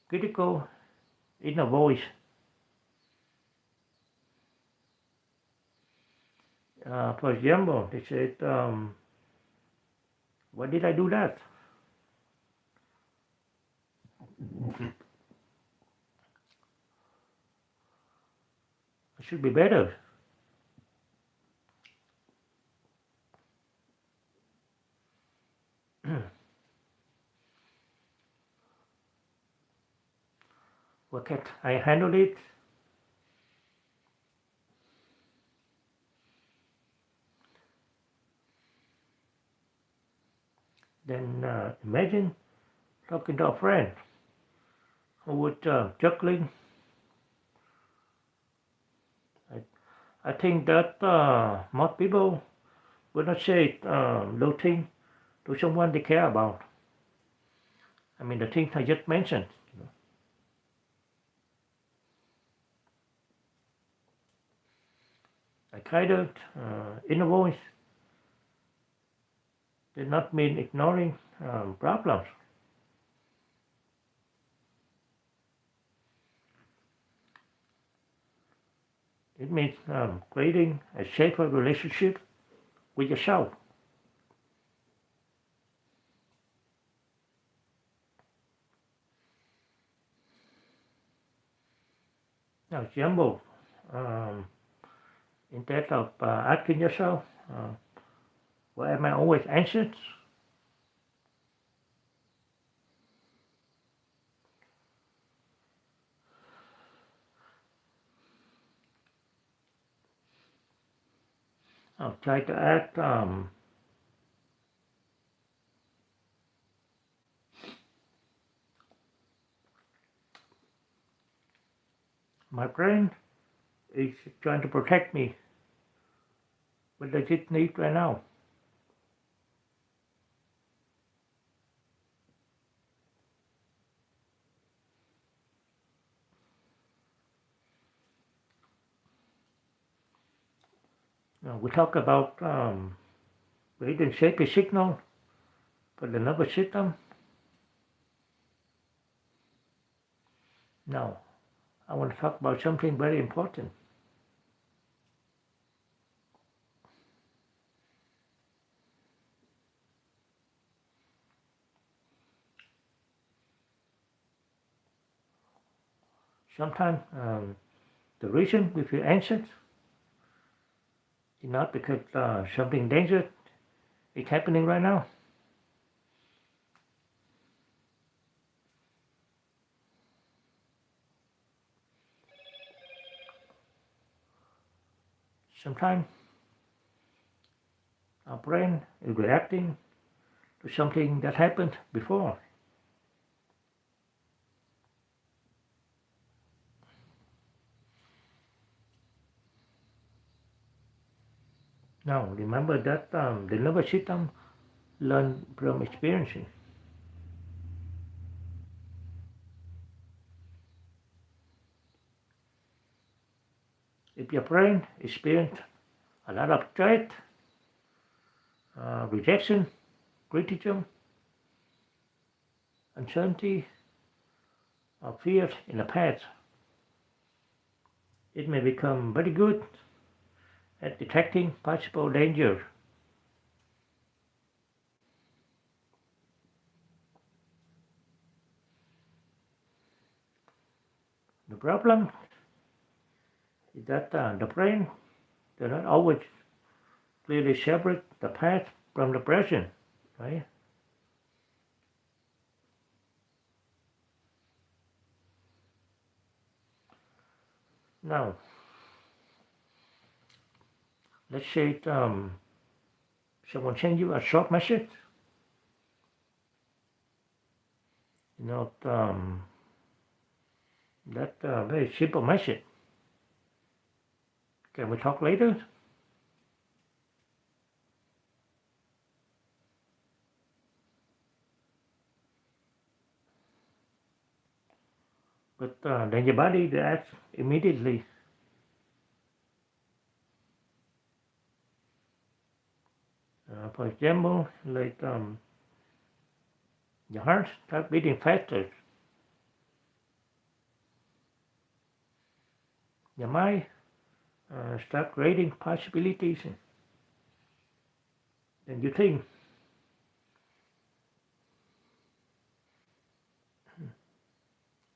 critical inner voice. For example, they said, "Why did I do that? I should be better." Why can't I handle it? Then imagine talking to a friend who would chuckling. I think that most people would not say low thing to someone they care about. I mean, the things I just mentioned. A guided inner voice did not mean ignoring problems. It means creating a safer relationship with yourself. Now, example, um, instead of asking yourself, why am I always anxious? I'll try to ask, my brain is trying to protect me. What does it need right now? We talk about read and shape a signal for the nervous system. Now, I want to talk about something very important. Sometimes the reason we feel anxious is not because something dangerous is happening right now. Sometimes our brain is reacting to something that happened before. Now, remember that the nervous system learns from experiencing. If your brain experiences a lot of threat, rejection, criticism, uncertainty, or fears in the past, it may become very good at detecting possible danger. The problem is that the brain does not always clearly separate the past from the present, right? Now, let's say someone sends you a short message, that very simple message. Can we talk later? But then your body reacts immediately. For example, like your heart starts beating faster. Your mind starts creating possibilities. Then you think,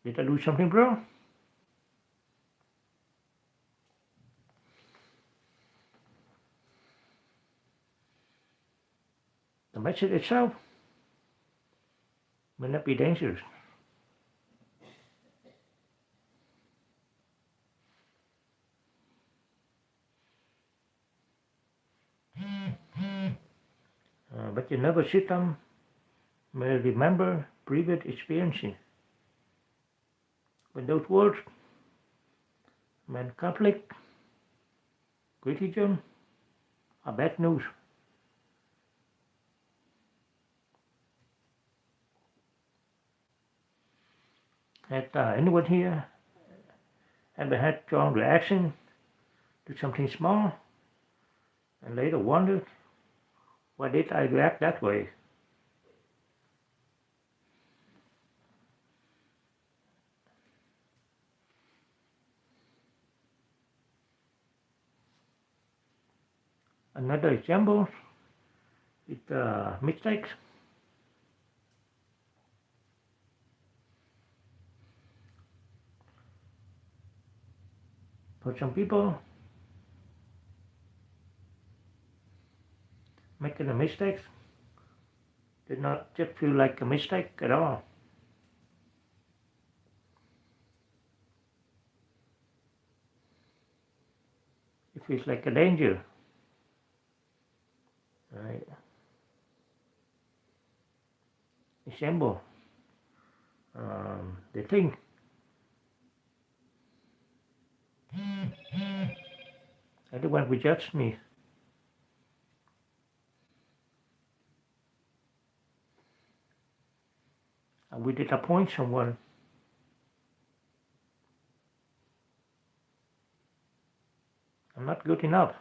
did I do something wrong? The message itself may not be dangerous. But your nervous system may remember previous experiences. When those words meant conflict, criticism, or bad news. Had anyone here ever had strong reaction to something small and later wondered, why did I react that way? Another example is mistakes. For some people, making a mistake did not just feel like a mistake at all. It feels like a danger. Right? Example, they think everyone will judge me. And we disappoint someone. I'm not good enough.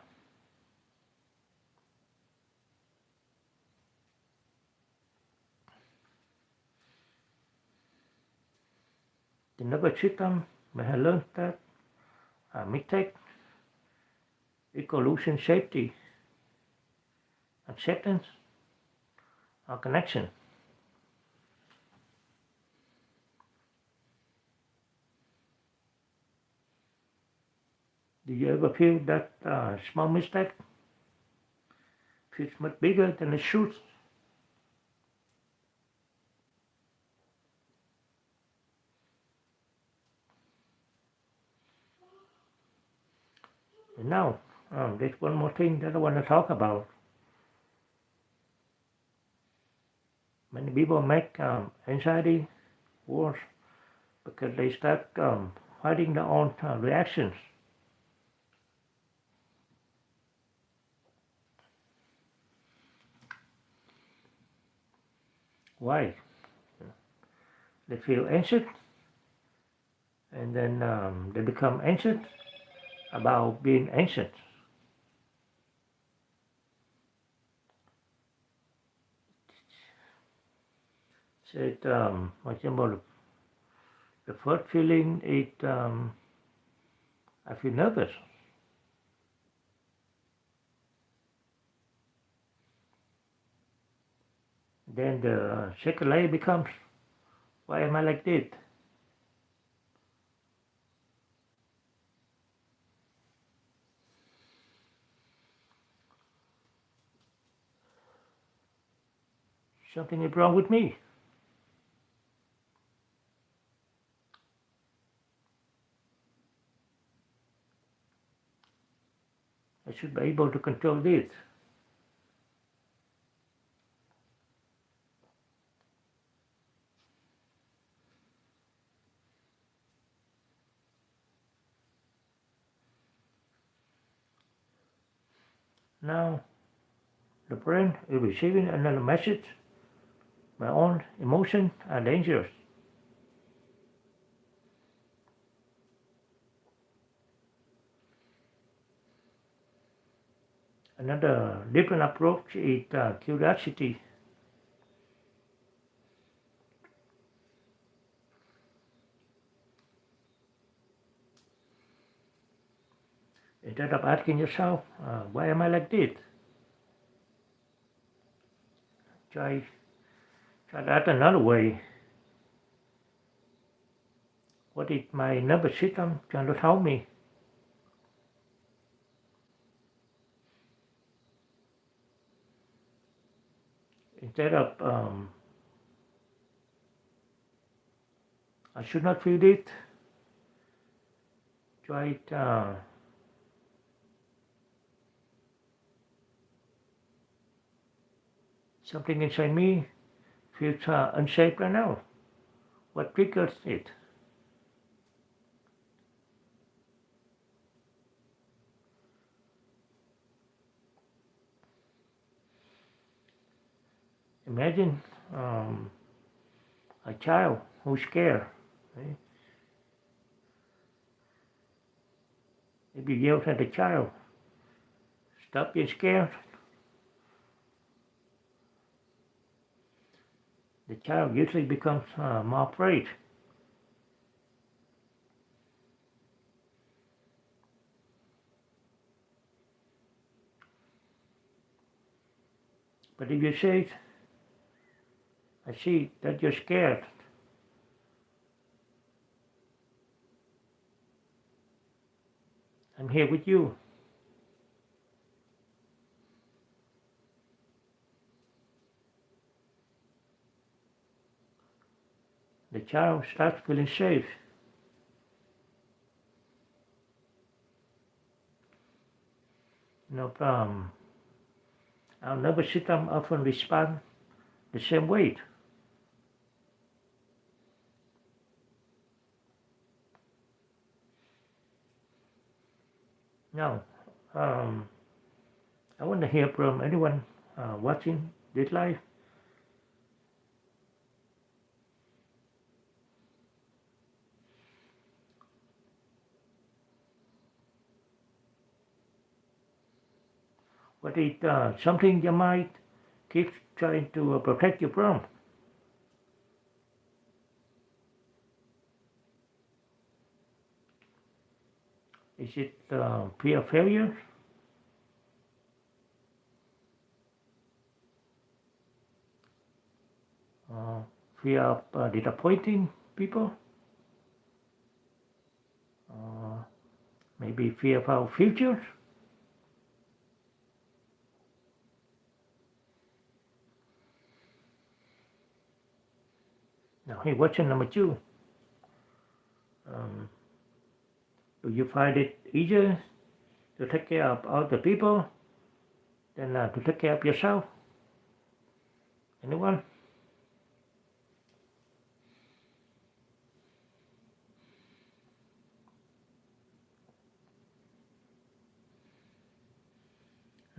the nervous system may have learned that mistake, equation, safety, acceptance, or connection. Do you ever feel that small mistake feels much bigger than it should? And now, there's one more thing that I want to talk about. Many people make anxiety worse because they start fighting their own reactions. Why? They feel anxious, and then they become anxious about being anxious. So, for example, the first feeling is I feel nervous. Then the second layer becomes, why am I like this? Something is wrong with me. I should be able to control this. Now, the brain is receiving another message. My own emotions are dangerous. Another different approach is curiosity. Instead of asking yourself, why am I like this? Try that another way. What is my nervous system trying to tell me? Instead of I should not feel this, try something inside me feels unsafe right now. What triggers it? Imagine a child who's scared. Right? If you yell at the child, stop being scared, the child usually becomes more afraid. But if you say, I see that you're scared, I'm here with you. The child starts feeling safe. No problem. Our nervous system often responds the same way. Now, I want to hear from anyone watching this live. What is something you might keep trying to protect you from? Is it fear of failure? Uh, Fear of disappointing people? Uh, Maybe fear of our future? Now, hey, question number 2. Um, do you find it easier to take care of other people than to take care of yourself? Anyone?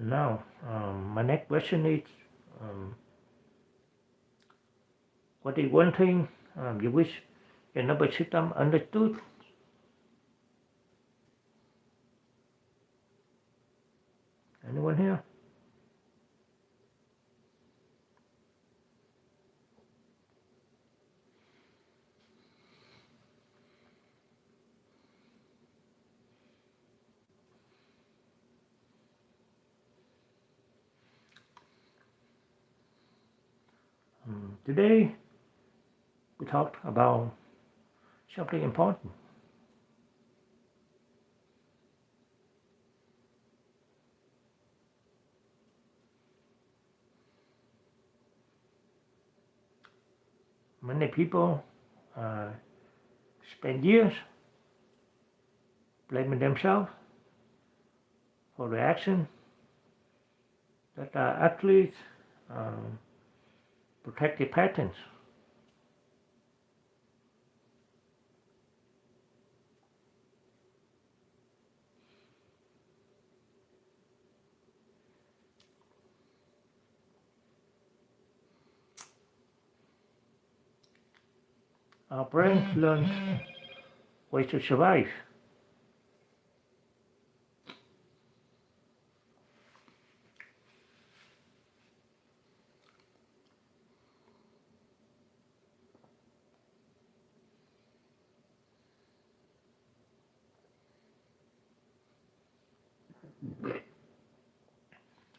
Now, my next question is, um, what is one thing you wish your nervous system understood? Anyone here? Today, we talked about something important. Many people uh, spend years blaming themselves for the action that are actually um, protective patterns. Our brain learns ways to survive.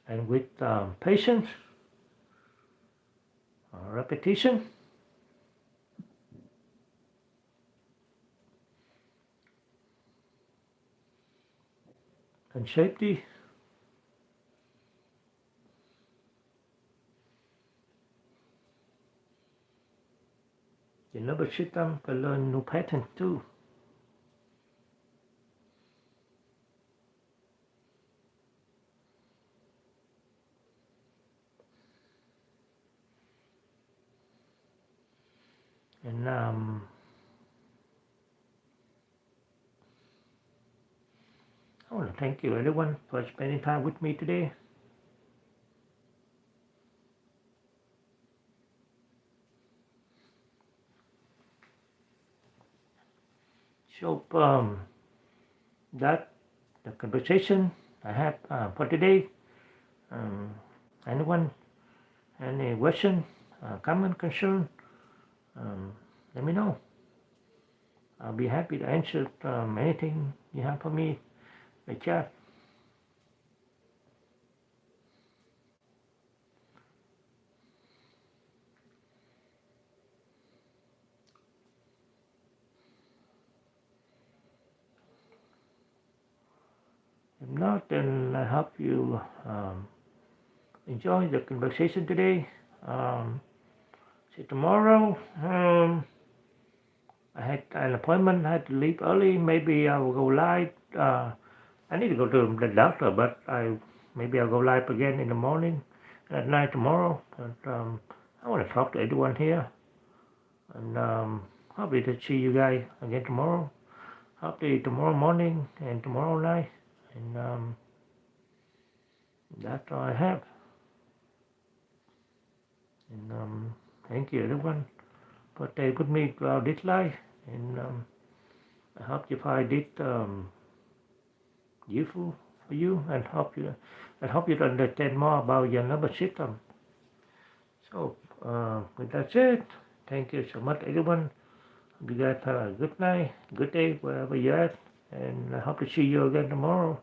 And with patience, repetition, and safety, the nervous system can learn new patterns too. And I want to thank you everyone for spending time with me today. So that the conversation I have for today. Um, Anyone, any question, comment, concern, um, let me know. I'll be happy to answer anything you have for me in the chat. If not, then I hope you enjoy the conversation today. See tomorrow. I had an appointment. I had to leave early. Maybe I will go live. I need to go to the doctor, but maybe I'll go live again in the morning and at night tomorrow. But I want to talk to everyone here, and hopefully to see you guys again tomorrow. Hopefully tomorrow morning and tomorrow night, and that's all I have. And thank you everyone for staying with me throughout this life, and I hope you find it useful for you, and hope you to understand more about your nervous system. So with that said, thank you so much everyone. You guys have a good night, good day wherever you're at, And I hope to see you again tomorrow.